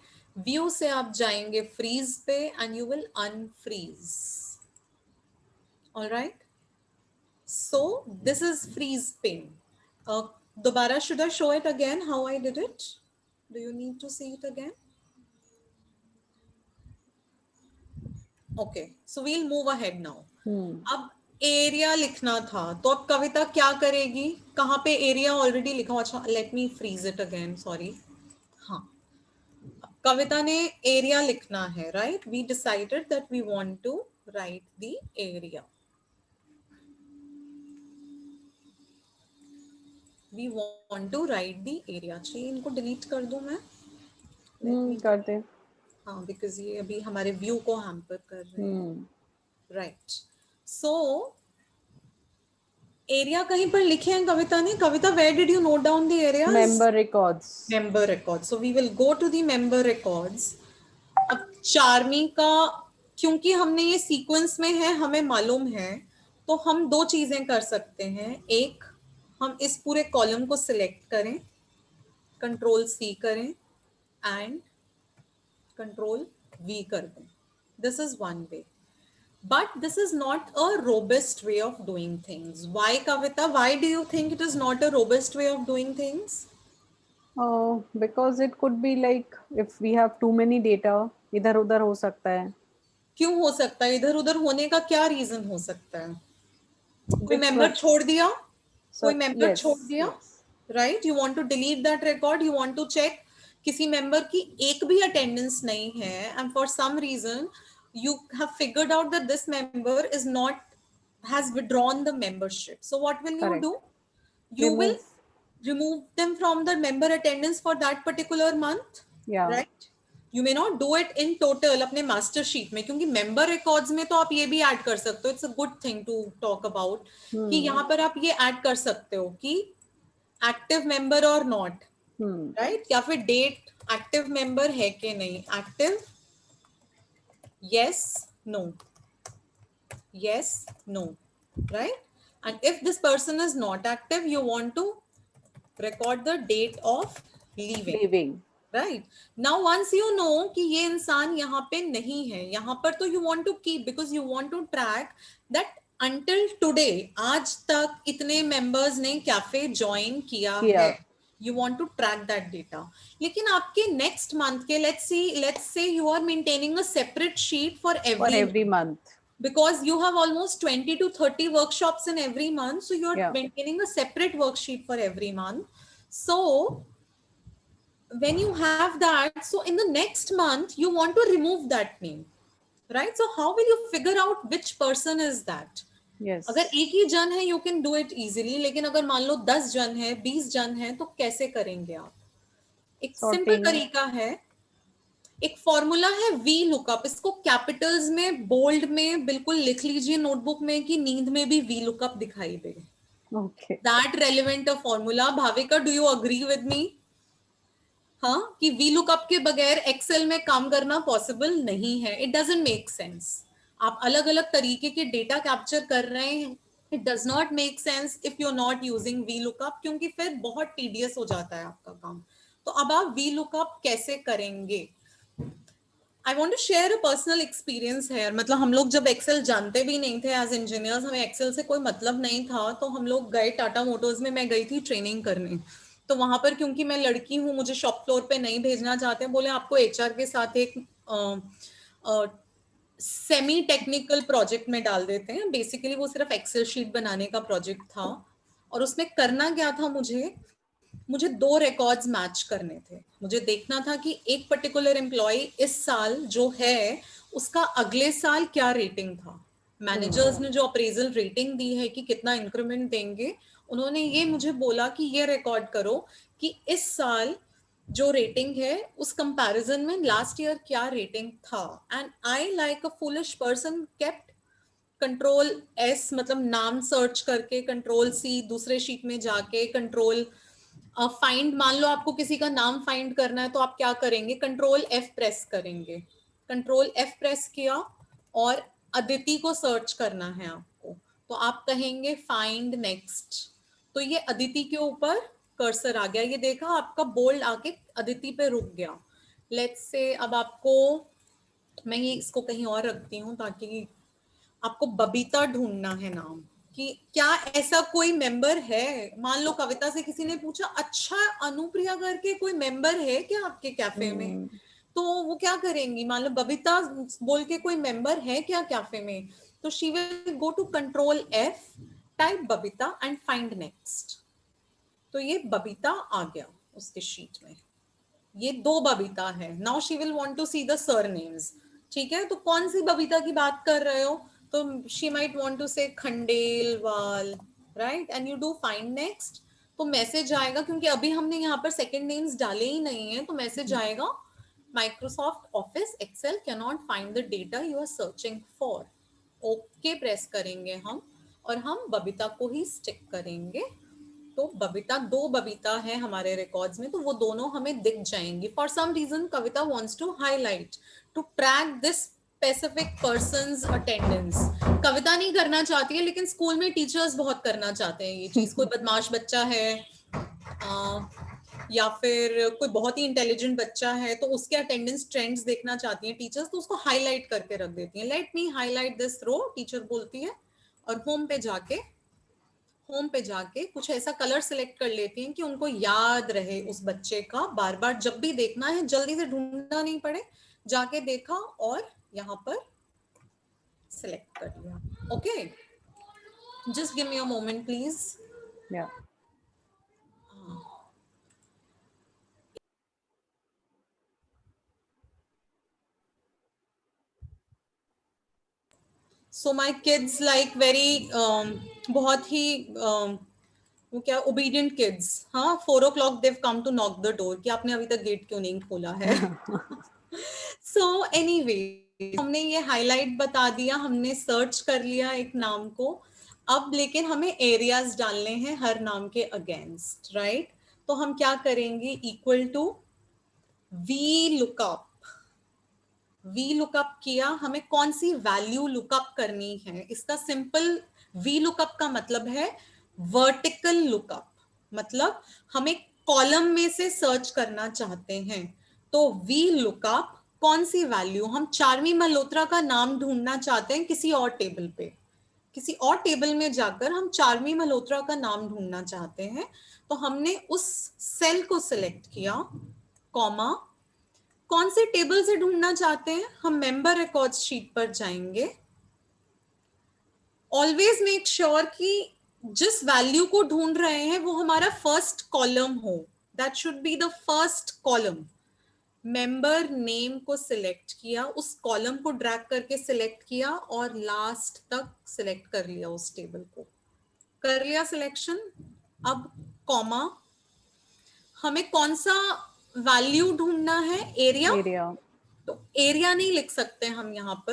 view से आप जाएंगे freeze पे and you will unfreeze. All right. So this is freeze pane. Dobara, should I show it again how I did it? Do you need to see it again? Okay, so we'll move ahead now. अब area लिखना था, तो अब कविता क्या करेगी? कहाँ पे area already लिखा? अच्छा, let me freeze it again, sorry. हाँ, कविता ने एरिया लिखना है, right? We decided that we want to write the area. We want to write the area. चाहिए इनको डिलीट कर दूं मैं? करते. हाँ, because ये अभी हमारे व्यू को हैम्पर कर रहे हैं. Right. So एरिया कहीं पर लिखे हैं कविता ने? कविता, where did you note down the areas? Member records. Member records. So we will go to the member records. अब चार्मी का, क्योंकि हमने ये सीक्वेंस में है, हमें मालूम है, तो हम दो चीजें कर सकते हैं. एक, हम इस पूरे कॉलम को सिलेक्ट करें, कंट्रोल सी करें एंड कंट्रोल वी कर दें. This is one way, but this is not a robust way of doing things. Why Kavita, why do you think it is not a robust way of doing things? Because it could be like if we have too many data, इधर उधर हो सकता है. क्यों हो सकता है? इधर उधर होने का क्या रीजन हो सकता है? कोई मेंबर छोड़ दिया, कोई मेंबर छोड़ दिया, right? You want to delete that record, you want to check किसी मेंबर की एक भी अटेंडेंस नहीं है and for some reason you have figured out that this member is not, has withdrawn the membership. So what will you do? You will remove them from the member attendance for that particular month. Yeah. Right? You may not do it in total अपने master sheet में, क्योंकि member records में तो आप ये भी add कर सकते हो. It's a good thing to talk about कि यहाँ पर आप ये add कर सकते हो कि active member or not, right? या फिर date active member है कि नहीं, active, yes, no, yes, no, right? And if this person is not active, you want to record the date of leaving. Right? Now once you know कि ये इंसान यहाँ पे नहीं है, यहाँ पर तो you want to keep, because you want to track that until today, आज तक इतने members ने कैफे ज्वाइन किया है. you want to track that data. लेकिन आपके next month के let's say you are maintaining a separate sheet for every month, because you have almost 20 to 30 workshops in every month, so you are maintaining a separate worksheet for every month. So when you have that, so in the next month you want to remove that name, right? So how will you figure out which person is that? yes, अगर एक ही जन है you can do it easily, लेकिन अगर मान लो 10 जन है 20 जन है तो कैसे करेंगे आप? एक सिंपल तरीका है, एक फॉर्मूला है वी लुकअप, इसको कैपिटल्स में बोल्ड में बिल्कुल लिख लीजिए नोटबुक में कि नींद में भी वी लुकअप दिखाई दे. okay, that relevant a formula. Bhavika, do you agree with me? हाँ, कि वी लुकअप के बगैर एक्सेल में काम करना पॉसिबल नहीं है. It doesn't make sense. आप अलग अलग तरीके के डेटा कैप्चर कर रहे हैं, it does not make sense if you are not using V lookup, क्योंकि फिर बहुत टीडियस हो जाता है आपका काम. तो अब आप वी लुकअप कैसे करेंगे? I want to share a personal experience है. मतलब हम लोग जब एक्सेल जानते भी नहीं थे एज इंजीनियर्स, हमें एक्सेल से कोई मतलब नहीं था, तो हम लोग गए टाटा मोटर्स में, मैं गई थी ट्रेनिंग करने. तो वहां पर क्योंकि मैं लड़की हूँ, मुझे शॉप फ्लोर पे नहीं भेजना चाहते, बोले आपको एचआर के साथ एक सेमी टेक्निकल प्रोजेक्ट में डाल देते हैं. बेसिकली वो सिर्फ एक्सेल शीट बनाने का प्रोजेक्ट था, और उसमें करना क्या था, मुझे 2 रिकॉर्ड्स मैच करने थे. मुझे देखना था कि एक पर्टिकुलर एम्प्लॉय इस साल जो है उसका अगले साल क्या रेटिंग था. मैनेजर्स ने जो अप्रेजल रेटिंग दी है कि कितना इंक्रीमेंट देंगे, उन्होंने ये मुझे बोला कि ये रिकॉर्ड करो कि इस साल जो रेटिंग है उस कंपैरिजन में लास्ट ईयर क्या रेटिंग था. And I like a foolish person kept control S, मतलब नाम सर्च करके, कंट्रोल सी दूसरे शीट में जाके, कंट्रोल फाइंड, मान लो आपको किसी का नाम फाइंड करना है तो आप क्या करेंगे, कंट्रोल एफ प्रेस करेंगे. कंट्रोल एफ प्रेस किया और अदिति को सर्च करना है आपको, तो आप कहेंगे फाइंड नेक्स्ट. तो ये अदिति के ऊपर कर्सर आ गया, ये देखा आपका बोल्ड आके अदिति पे रुक गया. लेट्स से अब आपको, मैं ये इसको कहीं और रखती हूँ ताकि आपको बबीता ढूंढना है नाम, कि क्या ऐसा कोई मेंबर है. मान लो कविता से किसी ने पूछा, अच्छा अनुप्रिया करके कोई मेंबर है क्या आपके कैफे में, तो वो क्या करेंगी, मान लो बबीता बोल के कोई मेंबर है क्या कैफे में, तो she will go to control F, type Babita and find next. तो ये बबीता आ गया उसके शीट में, ये 2 बबीता है. Now she will want to see the surnames. ठीक है, तो कौन सी बबीता की बात कर रहे हो, तो she might want to say Khandelwal, right? And you do find next. तो मैसेज आएगा, क्योंकि अभी हमने यहाँ पर सेकंड नेम्स डाले ही नहीं है, तो मैसेज आएगा Microsoft Office Excel cannot find the data you are searching for. Okay press करेंगे हम, और हम बबीता को ही स्टिक करेंगे. तो बबीता, 2 बबीता है हमारे रिकॉर्ड्स में, तो वो दोनों हमें दिख जाएंगी. For some reason Kavita wants to highlight to track this specific persons attendance. Kavita नहीं करना चाहती है, लेकिन स्कूल में टीचर्स बहुत करना चाहते हैं ये चीज. कोई बदमाश बच्चा है या फिर कोई बहुत ही इंटेलिजेंट बच्चा है, तो उसके अटेंडेंस ट्रेंड्स देखना चाहती हैं टीचर्स, तो उसको हाईलाइट करके रख देती हैं. Let me highlight this row, teacher बोलती है, और होम पे जाके कुछ ऐसा कलर सिलेक्ट कर लेती हैं कि उनको याद रहे उस बच्चे का, बार बार जब भी देखना है जल्दी से ढूंढना नहीं पड़े, जाके देखा और यहाँ पर सिलेक्ट कर लिया. Okay, just give me a moment please. या सो माई किड्स लाइक वेरी बहुत ही वो क्या ओबीडियंट किड्स. हाँ, 4 o'clock they've come to knock the door कि आपने अभी तक गेट क्यों नहीं खोला है. So anyway, हमने ये हाईलाइट बता दिया, हमने सर्च कर लिया एक नाम को. अब लेकिन हमें एरियाज डालने हैं हर नाम के अगेंस्ट, राइट? तो हम क्या करेंगे, equal to V lookup. V lookup किया, हमें कौन सी वैल्यू लुकअप करनी है, इसका सिंपल वी लुकअप का मतलब है वर्टिकल लुकअप. मतलब हमें कॉलम में से सर्च करना चाहते हैं, तो वी लुकअप कौन सी वैल्यू, हम चार्मी मल्होत्रा का नाम ढूंढना चाहते हैं किसी और टेबल पे, किसी और टेबल में जाकर हम चार्मी मल्होत्रा का नाम ढूंढना चाहते हैं, तो हमने उस सेल को सिलेक्ट किया, कॉमा, कौन से टेबल से ढूंढना चाहते हैं, हम मेंबर रिकॉर्ड्स शीट पर जाएंगे। ऑलवेज मेक श्योर कि जिस वैल्यू को ढूंढ रहे हैं वो हमारा फर्स्ट कॉलम हो, that should be the first column. Member name को सिलेक्ट किया, उस कॉलम को ड्रैग करके सिलेक्ट किया और लास्ट तक सिलेक्ट कर लिया, उस टेबल को कर लिया सिलेक्शन। अब कॉमा, हमें कौन सा वैल्यू ढूंढना है, एरिया। तो एरिया नहीं लिख सकते हम यहाँ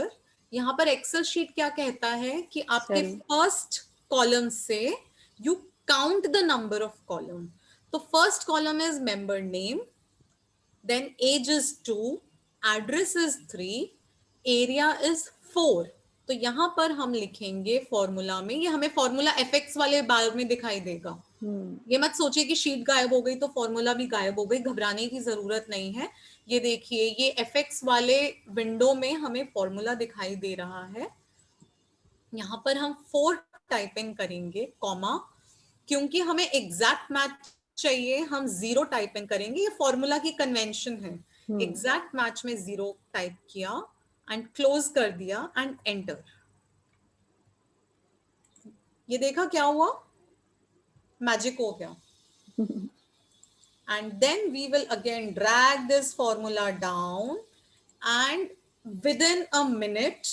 पर एक्सेल शीट क्या कहता है कि आपके फर्स्ट कॉलम से you count the number of column. तो first column is member name, then age is 2, address is 3, area is 4। तो यहां पर हम लिखेंगे फॉर्मूला में, ये हमें फॉर्मूला एफएक्स वाले बार में दिखाई देगा। ये मत सोचिए कि शीट गायब हो गई तो फॉर्मूला भी गायब हो गई, घबराने की जरूरत नहीं है। ये देखिए, ये एफएक्स वाले विंडो में हमें फॉर्मूला दिखाई दे रहा है। यहां पर हम 4 टाइपिंग करेंगे, कॉमा, क्योंकि हमें एग्जैक्ट मैच चाहिए, हम 0 टाइपिंग करेंगे, ये फॉर्मूला की कन्वेंशन है। एग्जैक्ट मैच में 0 टाइप किया एंड क्लोज कर दिया एंड एंटर। ये देखा क्या हुआ, मैजिक हो गया। And then we will again drag this formula down and within a minute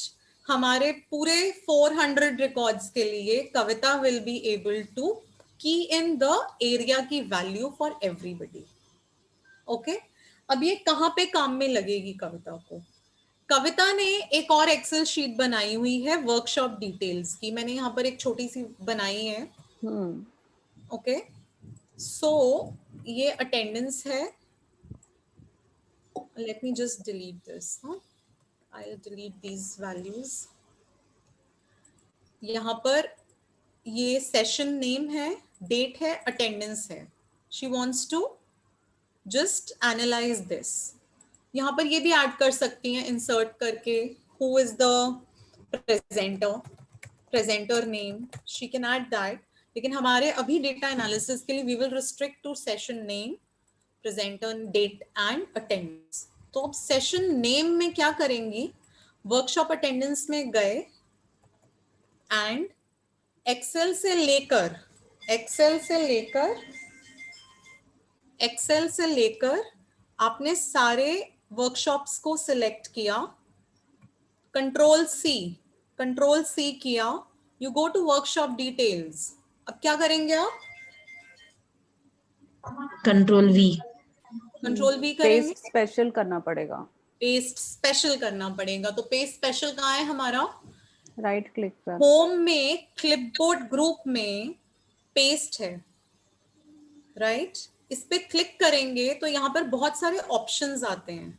हमारे पूरे 400 रिकॉर्ड्स के लिए Kavita will be able to key in the area की वैल्यू फॉर एवरीबडी। ओके, अब ये कहां पे काम में लगेगी कविता को? कविता ने एक और एक्सेल शीट बनाई हुई है वर्कशॉप डिटेल्स की, मैंने यहाँ पर एक छोटी सी बनाई है। ओके, सो ये अटेंडेंस है। Let me just delete this, I will delete these values. यहाँ पर ये सेशन नेम है, डेट है, अटेंडेंस है। She wants to just analyse this. यहाँ पर ये भी ऐड कर सकती हैं इंसर्ट करके, who is the presenter name, she can add that. लेकिन हमारे अभी डेटा एनालिसिस के लिए we will restrict to session name, presenter, date and attendance. तो अब सेशन नेम में क्या करेंगी, वर्कशॉप अटेंडेंस में गए एंड एक्सेल से लेकर आपने सारे वर्कशॉप्स को सिलेक्ट किया, कंट्रोल सी किया, you go to workshop details. अब क्या करेंगे आप, कंट्रोल वी करेंगे, पेस्ट स्पेशल करना पड़ेगा, पेस्ट स्पेशल करना पड़ेगा। तो पेस्ट स्पेशल कहाँ है हमारा, राइट क्लिक पर, होम में क्लिपबोर्ड ग्रुप में पेस्ट है, राइट। इस पे क्लिक करेंगे तो यहाँ पर बहुत सारे ऑप्शंस आते हैं,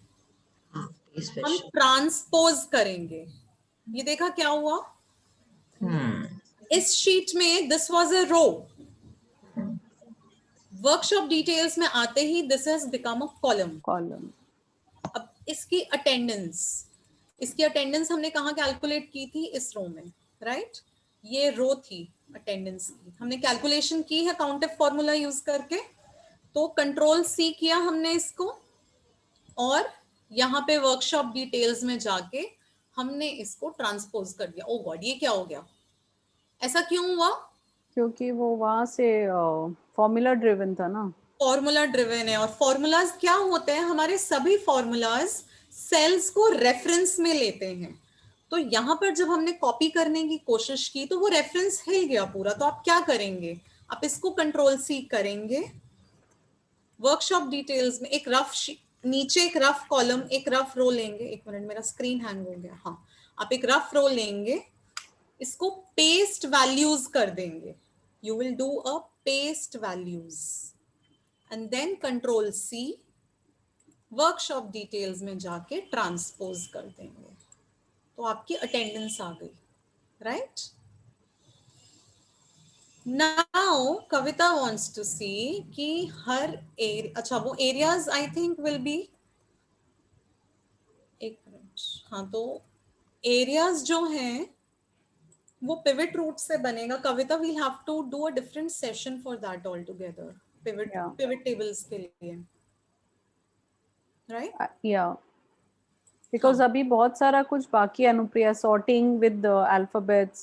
हम ट्रांसपोज करेंगे। ये देखा क्या हुआ, इस शीट में this was a row, workshop details में आते ही this has become a column. अब इसकी अटेंडेंस हमने कहाँ कैलकुलेट की थी, इस रो में, राइट। ये रो थी अटेंडेंस की, हमने कैलकुलेशन की है काउंटिव फॉर्मूला यूज करके। तो कंट्रोल सी किया हमने इसको और यहाँ पे वर्कशॉप डिटेल्स में जाके हमने इसको ट्रांसपोज कर दिया। ओ गॉड, ये क्या हो गया, ऐसा क्यों हुआ? क्योंकि वो वहां से फॉर्मूला ड्रिवन था ना, फॉर्मूला ड्रिवन है। और फॉर्मूलाज क्या होते हैं, हमारे सभी फॉर्मूलाज सेल्स को रेफरेंस में लेते हैं। तो यहाँ पर जब हमने कॉपी करने की कोशिश की तो वो रेफरेंस हिल गया पूरा। तो आप क्या करेंगे, आप इसको कंट्रोल सी करेंगे, वर्कशॉप डिटेल्स में एक रफ नीचे एक रफ कॉलम, एक रफ रो लेंगे। एक मिनट, मेरा स्क्रीन हैंग हो गया। हाँ, आप एक रफ रो लेंगे, इसको पेस्ट वैल्यूज कर देंगे, you will do a paste values and then control C, workshop details में जाके ट्रांसपोज कर देंगे। तो आपकी अटेंडेंस आ गई, right. Now Kavita wants to see कि हर अच्छा वो areas I think will be, एक मिनट, हाँ, तो एरियाज जो हैं वो पिवट रूट से बनेगा Kavita. We'll have to do a different session for that all together. Pivot tables के लिए, राइट? या बिकॉज हाँ. अभी बहुत सारा कुछ बाकी है Anupriya, sorting with alphabets.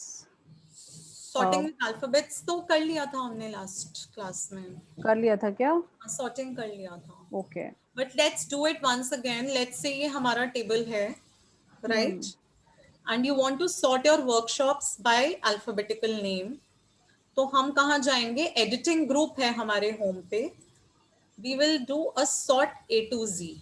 Sorting with alphabets तो कर लिया था हमने लास्ट क्लास में. कर लिया था क्या? सॉर्टिंग कर लिया था. Okay. But let's do it once again. Let's say ये हमारा टेबल है, right? And you want to sort your workshops by alphabetical name. तो हम कहाँ जाएंगे? एडिटिंग ग्रुप है हमारे होम पे. We will do a sort A to Z.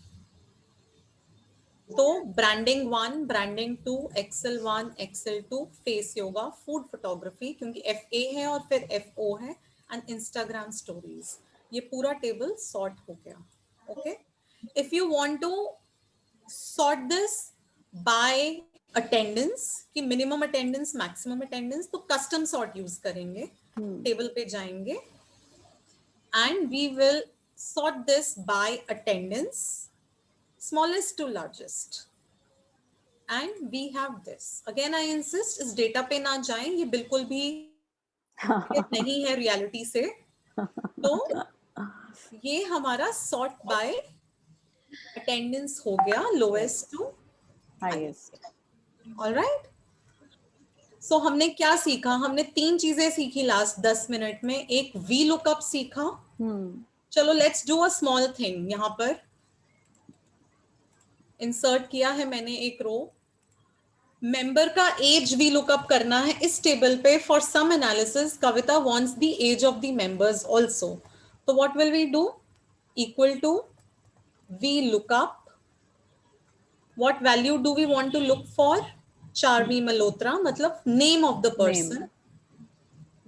तो branding 1, branding 2, Excel 1, Excel 2, face yoga, food photography क्योंकि FA है और फिर FO है, एंड इंस्टाग्राम स्टोरीज. ये पूरा टेबल सॉर्ट हो गया. Okay. If you want to sort this by attendance कि मिनिमम अटेंडेंस, मैक्सिमम अटेंडेंस, तो कस्टम सॉर्ट यूज करेंगे. टेबल पे जाएंगे and we will sort this by attendance, smallest to largest, and we have this. Again I insist, इस data पे ना जाएं, ये बिल्कुल भी नहीं है रियलिटी से. तो ये हमारा सॉर्ट बाय अटेंडेंस हो गया, लोएस्ट टू हाईएस्ट. ऑलराइट. सो हमने क्या सीखा? हमने 3 चीजें सीखी लास्ट 10 मिनट में. एक वी लुकअप सीखा. चलो let's do a small thing. यहाँ पर इंसर्ट किया है मैंने एक रो. मेंबर का एज वी लुकअप करना है इस टेबल पे. For some analysis Kavita wants the age of the members also. तो what will we do? Equal to V lookup. What value do we want to look for? Charmi Malhotra, मतलब name of the person.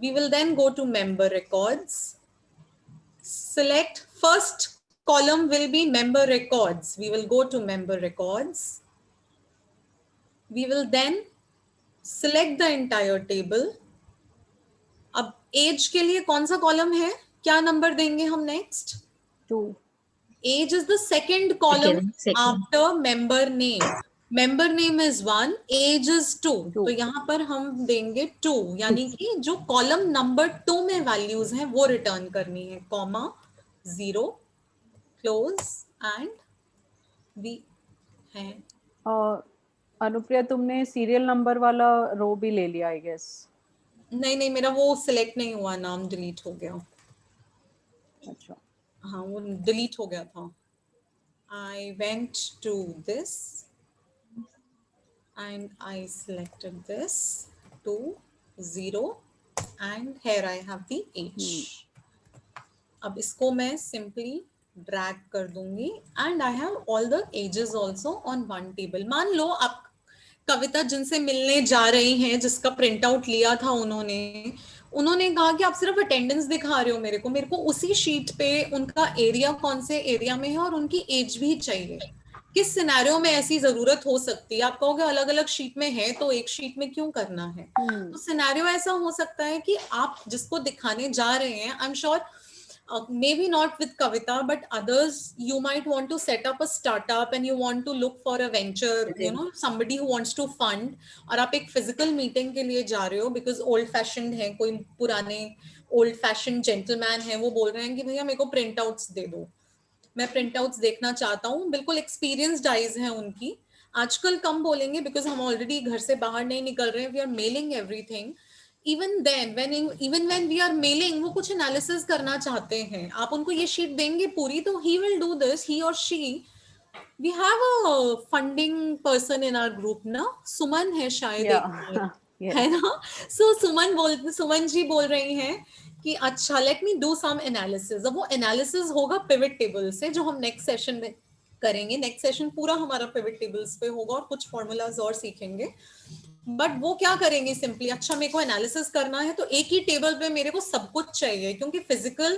We will then go to member records. Select first column will be member records. We will go to member records. We will then select the entire table. अब age के लिए कौन सा column है? क्या number देंगे हम next? 2. Age is the second column after member name. Member name is 1, age is 2. तो यहाँ पर हम देंगे 2, यानी कि जो कॉलम नंबर 2 में वैल्यूज हैं वो रिटर्न करनी है. कॉमा 0, क्लोज एंड वी है. अनुप्रिया तुमने सीरियल नंबर वाला रो भी ले लिया आई गेस. नहीं, मेरा वो सिलेक्ट नहीं हुआ, नाम डिलीट हो गया. अच्छा. हाँ, वो डिलीट हो गया था. I went to this and I selected this 2, 0 and here I have the H. अब इसको मैं simply drag कर दूंगी and I have all the ages also on one table. मान लो आप कविता जिनसे मिलने जा रही हैं, जिसका प्रिंट आउट लिया था उन्होंने कहा कि आप सिर्फ अटेंडेंस दिखा रहे हो मेरे को उसी शीट पे उनका एरिया कौन से एरिया में है और उनकी एज भी चाहिए. किस सिनेरियो में ऐसी जरूरत हो सकती है? आप कहोगे अलग अलग शीट में है तो एक शीट में क्यों करना है? तो सिनेरियो ऐसा हो सकता है कि आप जिसको दिखाने जा रहे हैं, I am sure maybe not with Kavita, but others, you might want to set up a startup and you want to look for a venture, you know, somebody who wants to fund. और आप एक physical meeting के लिए जा रहे हो because old fashioned है, कोई पुराने old fashioned gentleman है, वो बोल रहे हैं कि भैया मेरे को printouts दे दो, मैं printouts देखना चाहता हूँ. बिल्कुल experienced eyes हैं उनकी. आजकल कम बोलेंगे because हम already घर से बाहर नहीं निकल रहे हैं, we are mailing everything. Even then, when we are mailing, वो कुछ एनालिसिस करना चाहते हैं, आप उनको ये शीट देंगे पूरी, तो he will do this, he or she. We have a funding person in our group ना, सुमन है शायद. है ना? So सुमन जी बोल रही हैं कि अच्छा let me do some analysis. अब वो एनालिसिस होगा पिवट टेबल से, जो हम नेक्स्ट सेशन में करेंगे. नेक्स्ट सेशन पूरा हमारा पिवट टेबल्स पे होगा और कुछ फॉर्मूलाज और सीखेंगे. बट वो क्या करेंगे? सिंपली अच्छा मेरे को एनालिसिस करना है तो एक ही टेबल पे मेरे को सब कुछ चाहिए, क्योंकि फिजिकल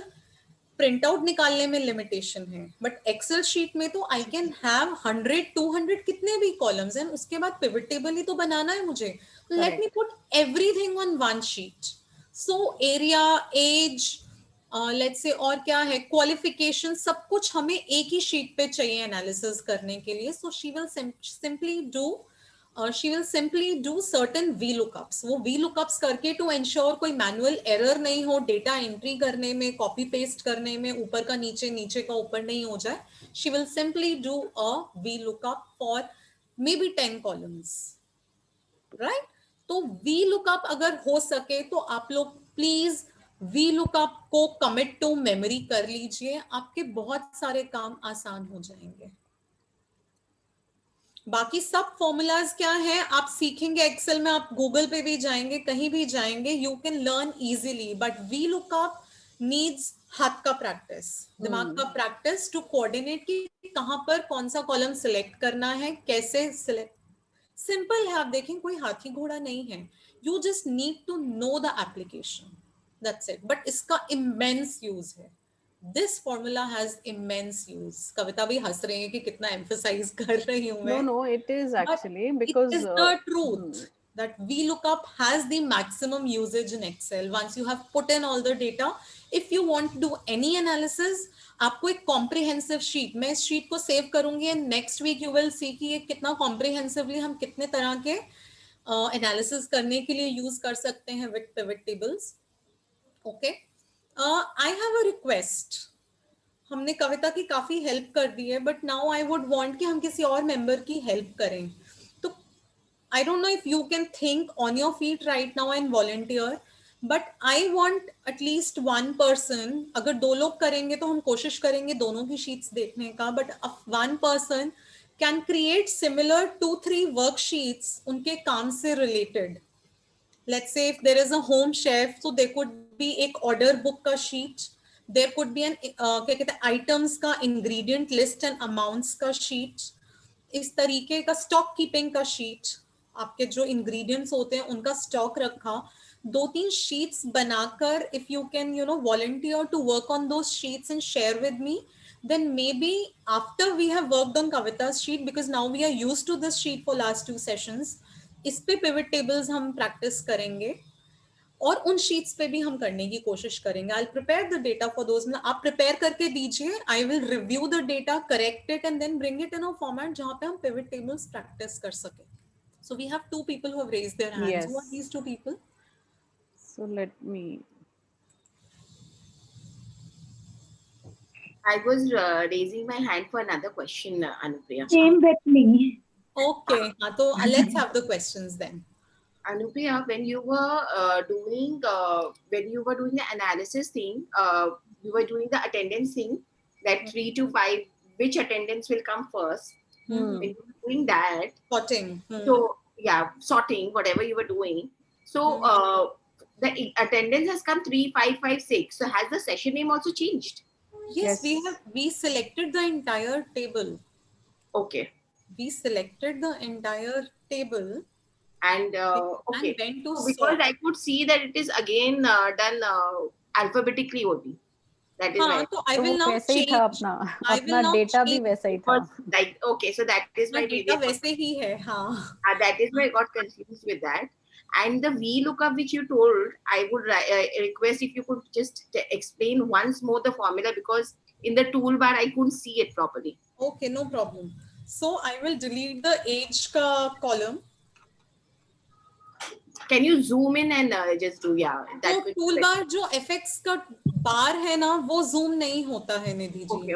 प्रिंट आउट निकालने में लिमिटेशन है. बट एक्सेल शीट में तो आई कैन हैव 100, 200 कितने भी कॉलम्स हैं, उसके बाद पिवट टेबल ही तो बनाना है मुझे. Let me put everything on one sheet. So area, age, let's say और क्या है, क्वालिफिकेशन, सब कुछ हमें एक ही शीट पे चाहिए एनालिसिस करने के लिए. सो she will simply do she will simply do certain VLOOKUPs. वो VLOOKUPs करके to ensure कोई manual error नहीं हो, data entry करने में, copy paste करने में, ऊपर का नीचे, नीचे का ऊपर नहीं हो जाए. She will simply do a VLOOKUP for maybe 10 columns, right? तो VLOOKUP अगर हो सके तो आप लोग प्लीज VLOOKUP को commit to memory कर लीजिए, आपके बहुत सारे काम आसान हो जाएंगे. बाकी सब फॉर्मूलाज क्या है आप सीखेंगे एक्सेल में, आप गूगल पे भी जाएंगे, कहीं भी जाएंगे, you can learn easily. But VLOOKUP needs हाथ का प्रैक्टिस, दिमाग का प्रैक्टिस टू कोऑर्डिनेट कि कहां पर कौन सा कॉलम सिलेक्ट करना है, कैसे सिलेक्ट. सिंपल है, आप देखें कोई हाथी घोड़ा नहीं है. You just need to know the application, that's it. But इसका इमेंस यूज है. This formula has immense use. Kavita भी हंस रही है कि कितना emphasize कर रही हूँ मैं. No, it is actually because it is the truth that VLOOKUP has the maximum usage in Excel. Once you have put in all the data, if you want to do any analysis, आपको एक comprehensive sheet, मैं इस sheet को save करूंगी and next week you will see कि ये कितना comprehensively हम कितने तरह के analysis करने के लिए use कर सकते हैं with pivot tables. Okay. I have a request. हमने कविता की काफी हेल्प कर दी है, but now I would want कि हम किसी और मेंबर की हेल्प करें. तो I don't know if you can think on your feet right now and volunteer, but I want at least one person. अगर 2 लोग करेंगे तो हम कोशिश करेंगे दोनों की शीट्स देखने का, but one person can create similar 2-3 worksheets उनके काम से related. Let's say if there is a home chef, so there could be एक order book का sheet, there could be an क्या कहते हैं items का ingredient list and amounts का sheet, इस तरीके का stock keeping का sheet, आपके जो ingredients होते हैं उनका stock रखा, 2-3 sheets बनाकर if you can volunteer to work on those sheets and share with me, then maybe after we have worked on Kavita's sheet, because now we are used to this sheet for last 2 sessions, इस पे pivot tables हम practice करेंगे और उन sheets पे भी हम करने की कोशिश करेंगे. I will prepare the data for those. आप प्रिपेयर करके दीजिए, I will review the data, correct it and then bring it in a format जहां पे हम पिवट टेबल्स प्रैक्टिस कर सके. So we have 2 people who have raised their hands. Yes. Who are these 2 people? So let me. I was raising my hand for another question, Anupriya. Same with me. Okay, so let's have the questions then. Anupriya, when you were doing the analysis thing, you were doing the attendance thing, that 3 to 5, which attendance will come first. When you were doing that, Sorting. so yeah, sorting, whatever you were doing. So the attendance has come 3, 5, 5, 6. So has the session name also changed? Yes, we selected the entire table. Okay. We selected the entire table And okay, and went to because sort. I could see that it is again done alphabetically only. That is why. तो I will now वैसे ही change. था अपना I will now data भी change. वैसा ही था. Like, okay, so that is why data वैसे ही है. हाँ. that is why I got confused with that. And the VLOOKUP which you told, I would request if you could just explain once more the formula, because in the toolbar I couldn't see it properly. Okay, no problem. So I will delete the age का column. Can you zoom in and just do तो toolbar जो FX का बार है ना, वो zoom नहीं होता है निधि जी.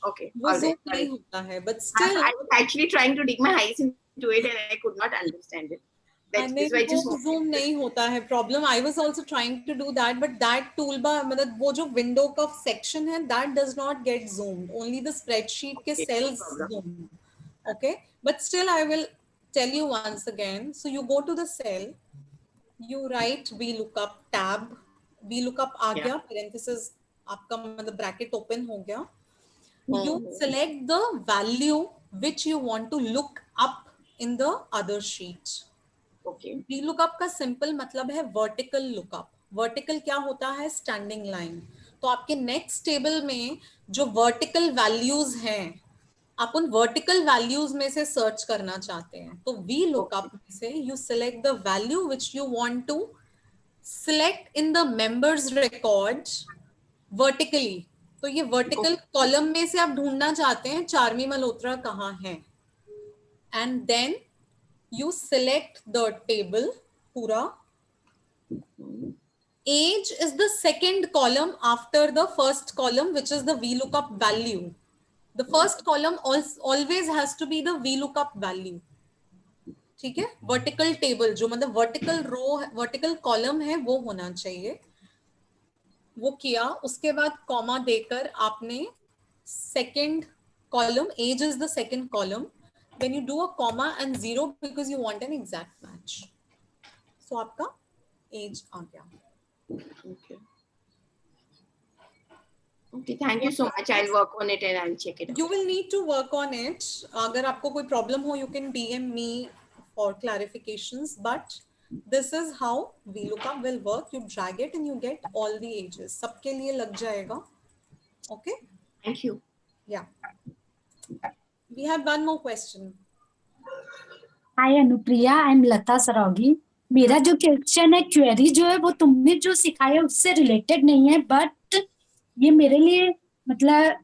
Okay. वो All zoom right. नहीं होता है, but still. I was actually trying to dig my eyes into it and I could not understand it. That is why I just zoom नहीं होता है problem. I was also trying to do that, but that toolbar, मतलब वो जो window का section है, that does not get zoomed. Only the spreadsheet के cells zoom. Okay, but still I will tell you once again. So you go to the cell, you write VLOOKUP tab, VLOOKUP आ गया, parenthesis आपका मतलब bracket open हो गया. You select the value which you want to look up in the other sheet. Okay. VLOOKUP का simple मतलब है vertical lookup. Vertical क्या होता है? Standing line. तो आपके next table में जो vertical values हैं, आप उन vertical values में से search करना चाहते हैं. तो VLOOKUP में से you select the value which you want to select in the members record vertically. तो ये vertical column में से आप ढूंढना चाहते हैं चार्मी मल्होत्रा कहाँ है. And then you select the table पूरा. Age is the second column after the first column, which is the VLOOKUP value. The first column always has to be the VLOOKUP value. ठीक है. वर्टिकल टेबल जो मतलब vertical रो vertical column है वो होना चाहिए. वो किया. उसके बाद कॉमा देकर आपने second column, age is the second column, when you do a comma and 0 because you want an exact match. So आपका age आ गया. Okay. Okay, thank you so much. I'll work on it and I'll check it out. You will need to work on it. अगर आपको कोई problem हो, you can DM me for clarifications. But this is how VLOOKUP will work. You drag it and you get all the ages. सबके लिए लग जाएगा. Okay? Thank you. Yeah. We have one more question. Hi Anupriya, I'm Lata Saragi. मेरा जो question है, query जो है वो तुमने जो सिखाया उससे रिलेटेड नहीं है, बट ये मेरे लिए मतलब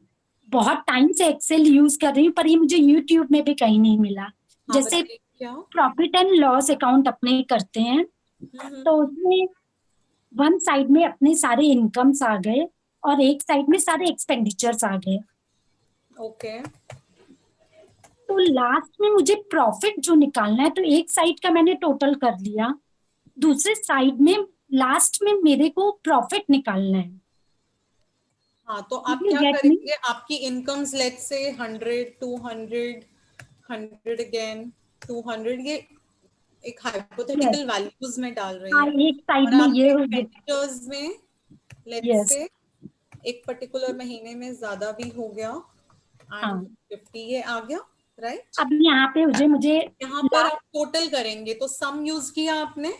बहुत टाइम से एक्सेल यूज कर रही हूँ, पर ये मुझे यूट्यूब में भी कहीं नहीं मिला. जैसे प्रॉफिट एंड लॉस अकाउंट अपने करते हैं, तो उसमें वन साइड में अपने सारे इनकम्स आ गए और एक साइड में सारे एक्सपेंडिचर्स आ गए. ओके. तो लास्ट में मुझे प्रॉफिट जो निकालना है, तो एक साइड का मैंने टोटल कर लिया, दूसरे साइड में लास्ट में मेरे को प्रॉफिट निकालना है. हाँ, तो आप क्या करेंगे, आपकी इनकम्स लेट्स से 100, 200, 100 अगेन 200, ये एक हाइपोथेटिकल वैल्यूज में डाल रहे हैं. एक साइड में ये एक्सपेंडिचर्स में लेट्स से एक पर्टिकुलर महीने में ज्यादा भी हो गया एंड 50 ये आ गया, राइट. अब यहाँ पे मुझे यहाँ पर आप टोटल करेंगे तो सम यूज किया आपने.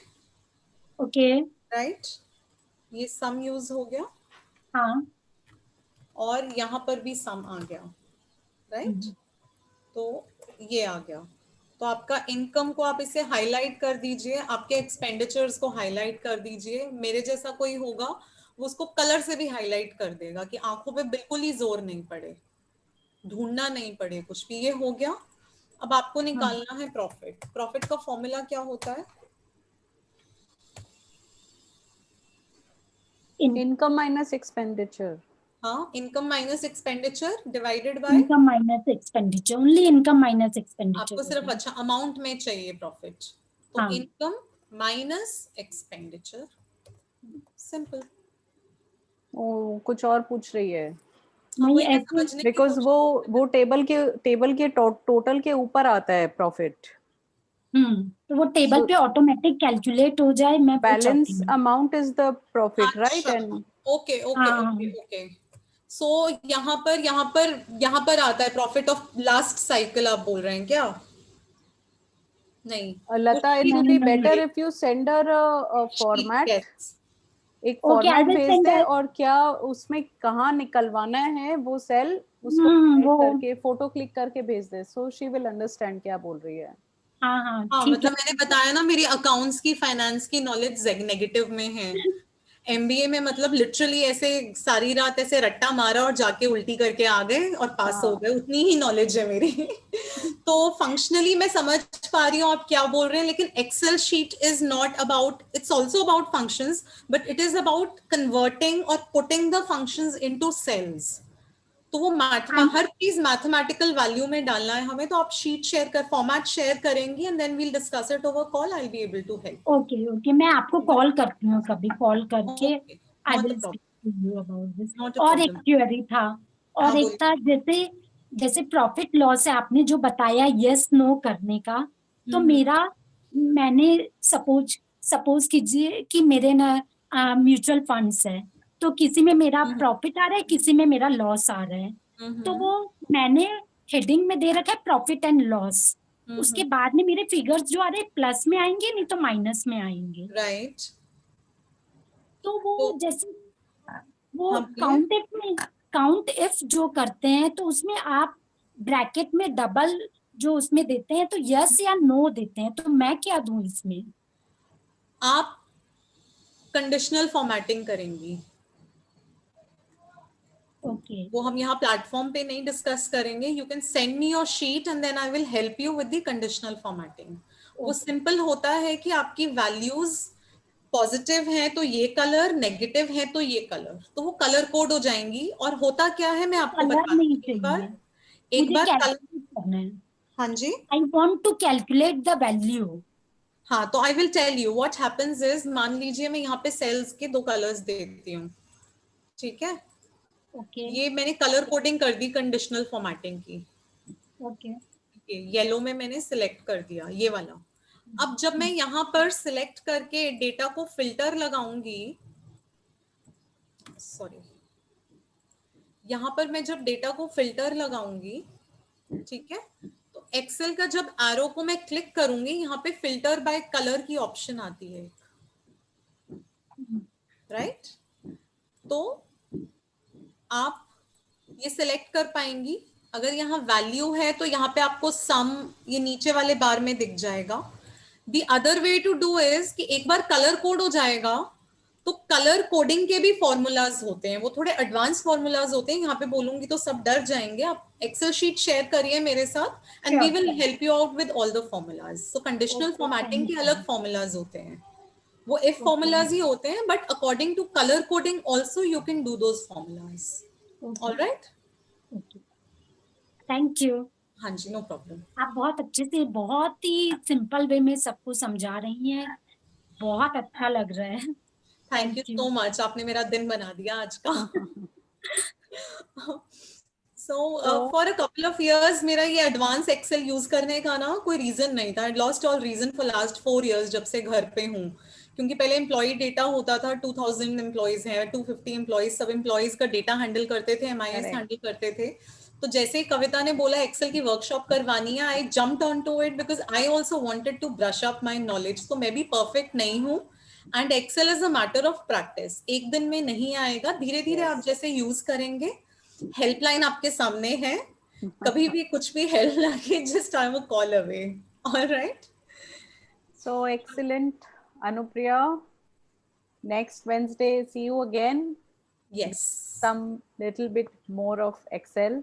Okay, right. ये सम यूज हो गया. हाँ. और यहाँ पर भी सम आ गया, राइट. तो ये आ गया. तो आपका इनकम को आप इसे हाईलाइट कर दीजिए, आपके एक्सपेंडिचर्स को हाईलाइट कर दीजिए. मेरे जैसा कोई होगा वो उसको कलर से भी हाईलाइट कर देगा कि आंखों पे बिल्कुल ही जोर नहीं पड़े, ढूंढना नहीं पड़े कुछ भी. ये हो गया. अब आपको निकालना है प्रॉफिट. प्रॉफिट का फॉर्मूला क्या होता है? Income minus expenditure. हाँ, income minus expenditure divided by income minus expenditure. Only income minus expenditure. आपको सिर्फ अच्छा अमाउंट में चाहिए प्रॉफिट, तो इनकम माइनस एक्सपेंडिचर. सिंपल. ओ, कुछ और पूछ रही है. बिकॉज वो टेबल के टोटल के ऊपर आता है प्रॉफिट. तो वो टेबल पे ऑटोमेटिक कैलकुलेट हो जाए. मैं balance amount is the profit, right. And okay okay okay okay. So यहाँ पर आता है प्रॉफिट ऑफ लास्ट साइकिल. आप बोल रहे हैं क्या? नहीं Lata, it will be better if you send her a format. एक फॉर्मेट भेज दे और क्या उसमें कहाँ निकलवाना है वो सेल, उसको करके फोटो क्लिक करके भेज दे. सो शी विल अंडरस्टैंड क्या बोल रही है. हाँ, मतलब मैंने बताया ना, मेरी अकाउंट्स की फाइनेंस की नॉलेज नेगेटिव में है. एमबीए में मतलब लिटरली ऐसे सारी रात ऐसे रट्टा मारा और जाके उल्टी करके आ गए और पास हो गए, उतनी ही नॉलेज है मेरी. तो फंक्शनली मैं समझ पा रही हूँ आप क्या बोल रहे हैं, लेकिन Excel sheet is not about, it's also about functions, but it is about converting or putting the functions into cells. तो वो हर चीज मैथमेटिकल वैल्यू में डालना है हमें. तो आप शीट शेयर कर, फॉर्मेट शेयर करेंगी and then we'll discuss it over call. I will be able to help. Okay okay, मैं आपको कॉल करती हूँ कभी, कॉल करके I will speak to you about this. और एक क्वेरी था, और एक था जैसे प्रॉफिट लॉस है आपने जो बताया यस नो करने का. तो मैंने सपोज कीजिए कि मेरे ना म्यूचुअल फंड्स है, तो किसी में मेरा प्रॉफिट आ रहा है, किसी में मेरा लॉस आ रहा है. तो वो मैंने हेडिंग में दे रखा है प्रॉफिट एंड लॉस. उसके बाद में मेरे फिगर्स जो आ रहे हैं प्लस में आएंगे, नहीं तो माइनस में आएंगे, राइट. तो वो जैसे वो काउंट इफ जो करते हैं, तो उसमें आप ब्रैकेट में डबल जो उसमें देते हैं, तो यस या नो देते हैं, तो मैं क्या दूं इसमें? आप कंडीशनल फॉर्मेटिंग करेंगी. ओके, वो हम यहाँ प्लेटफॉर्म पे नहीं डिस्कस करेंगे. You can send me your sheet and then I will help you with the conditional formatting. वो सिंपल होता है कि आपकी वैल्यूज पॉजिटिव है तो ये कलर, नेगेटिव है तो ये कलर, तो वो कलर कोड हो जाएंगी। और होता क्या है मैं आपको बताती हूँ, एक बार करना है। हाँ जी, I want to calculate the value. हाँ, तो I will tell you what happens is, मान लीजिए मैं यहाँ पे सेल्स के 2 कलर्स देती हूँ, ठीक है। ओके ये मैंने कलर कोडिंग कर दी कंडीशनल फॉर्मेटिंग की। ओके येलो में मैंने सिलेक्ट कर दिया ये वाला। अब जब मैं यहाँ पर सिलेक्ट करके डेटा को फिल्टर लगाऊंगी, सॉरी, यहाँ पर मैं जब डेटा को फिल्टर लगाऊंगी, ठीक है, तो एक्सेल का जब एरो को मैं क्लिक करूंगी, यहाँ पे फिल्टर बाय कलर की ऑप्शन आती है, राइट। तो आप ये सिलेक्ट कर पाएंगी। अगर यहाँ वैल्यू है तो यहाँ पे आपको सम ये नीचे वाले बार में दिख जाएगा। The other way to do is कि एक बार कलर कोड हो जाएगा तो कलर कोडिंग के भी फॉर्मूलाज होते हैं, वो थोड़े एडवांस फॉर्मूलाज होते हैं। यहाँ पे बोलूंगी तो सब डर जाएंगे। आप एक्सेल शीट शेयर करिए मेरे साथ and we will help you out with all the formulas. So conditional formatting के अलग फॉर्मूलाज होते हैं, वो इफ फॉर्मूलाज ही होते हैं, but according to colour coding also you can do those formulas. Alright, thank you. हाँ जी, नो प्रॉब्लम। आप बहुत अच्छे से, बहुत ही सिंपल वे में सबको समझा रही हैं, बहुत अच्छा लग रहा है। थैंक यू सो मच, आपने मेरा दिन बना दिया आज का। So for a couple of years मेरा ये एडवांस एक्सेल यूज करने का ना कोई रीजन नहीं था। I lost all reason for last 4 years जब से घर पे हूँ, क्योंकि पहले एम्प्लॉय डेटा होता था, 2000 एम्प्लॉयज हैं, 250 एम्प्लॉयज, सब एम्प्लॉयज का डेटा हैंडल करते थे, MIS हैंडल करते थे। तो जैसे ही कविता ने बोला एक्सेल की वर्कशॉप करवानी है, I jumped on to it because I also wanted to brush up my knowledge. तो मैं भी परफेक्ट नहीं हूँ and Excel is a matter of practice. एक दिन में नहीं आएगा, धीरे धीरे आप जैसे यूज करेंगे। हेल्पलाइन आपके सामने है, कभी भी कुछ भी हेल्प लगे, just I am a call away. Alright, so excellent Anupriya, next Wednesday see you again. yes, some little bit more of Excel.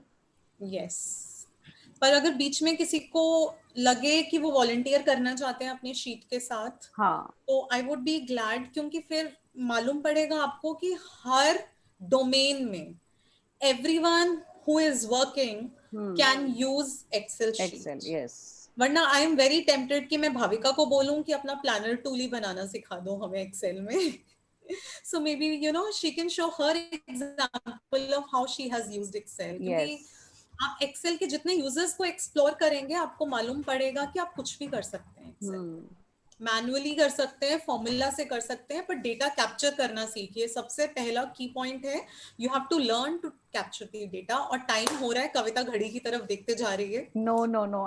yes. पर अगर बीच में किसी को लगे कि वो वॉलंटियर करना चाहते हैं अपने शीट के साथ, हाँ, तो आई वुड बी ग्लैड, क्योंकि फिर मालूम पड़ेगा आपको कि हर डोमेन में everyone who is working can use Excel sheet. Excel, yes. वरना आई एम वेरी टेम्पटेड कि मैं भाविका को बोलूं कि अपना प्लानर टूल ही बनाना सिखा दो हमें एक्सेल में। So maybe you know she can show her example of how she has used Excel. क्योंकि आप एक्सेल के जितने यूजर्स को एक्सप्लोर करेंगे आपको मालूम पड़ेगा कि आप कुछ भी कर सकते हैं एक्सेल। मैनुअली कर सकते हैं, फॉर्मूला से कर सकते हैं, पर डेटा कैप्चर करना सीखिए। सबसे पहला की पॉइंट है, you have to learn to capture the data. और टाइम हो रहा है, कविता घड़ी की तरफ देखते जा रही है। No,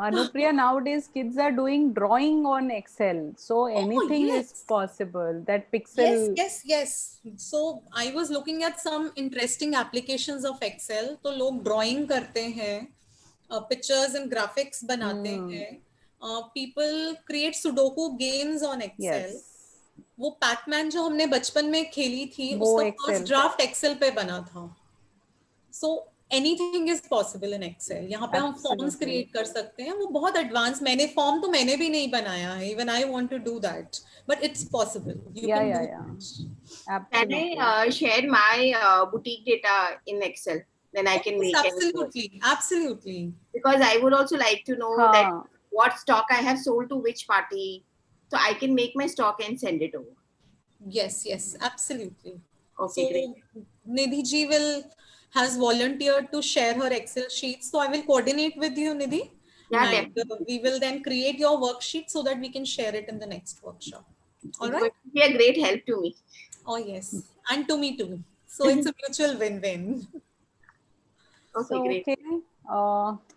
Anupriya, nowadays kids are doing drawing on Excel, so anything is possible. That pixel, yes. So I was looking at some interesting applications of Excel. तो लोग ड्राइंग करते हैं, पिक्चर्स एंड ग्राफिक्स बनाते हैं, people create sudoku games on Excel. वो Pac-Man जो हमने बचपन में खेली थी, उसका फर्स्ट ड्राफ्ट एक्सेल पे बना था। So anything is possible in Excel. यहाँ पे हम फॉर्म्स क्रिएट कर सकते हैं, वो बहुत एडवांस। फॉर्म तो मैंने भी नहीं बनाया है, even I want to do that, but it's possible. You can do it. Can I share my boutique data in Excel? Then I can make absolutely. Because I would also like to know that what stock I have sold to which party, so I can make my stock and send it over. Yes, absolutely. Okay, so, great. Nidhi ji has volunteered to share her Excel sheets, so I will coordinate with you, Nidhi. Yeah, definitely. We will then create your worksheet so that we can share it in the next workshop. All right? It would be a great help to me. Oh yes, and to me too. So it's a mutual win-win. Okay, great. Okay.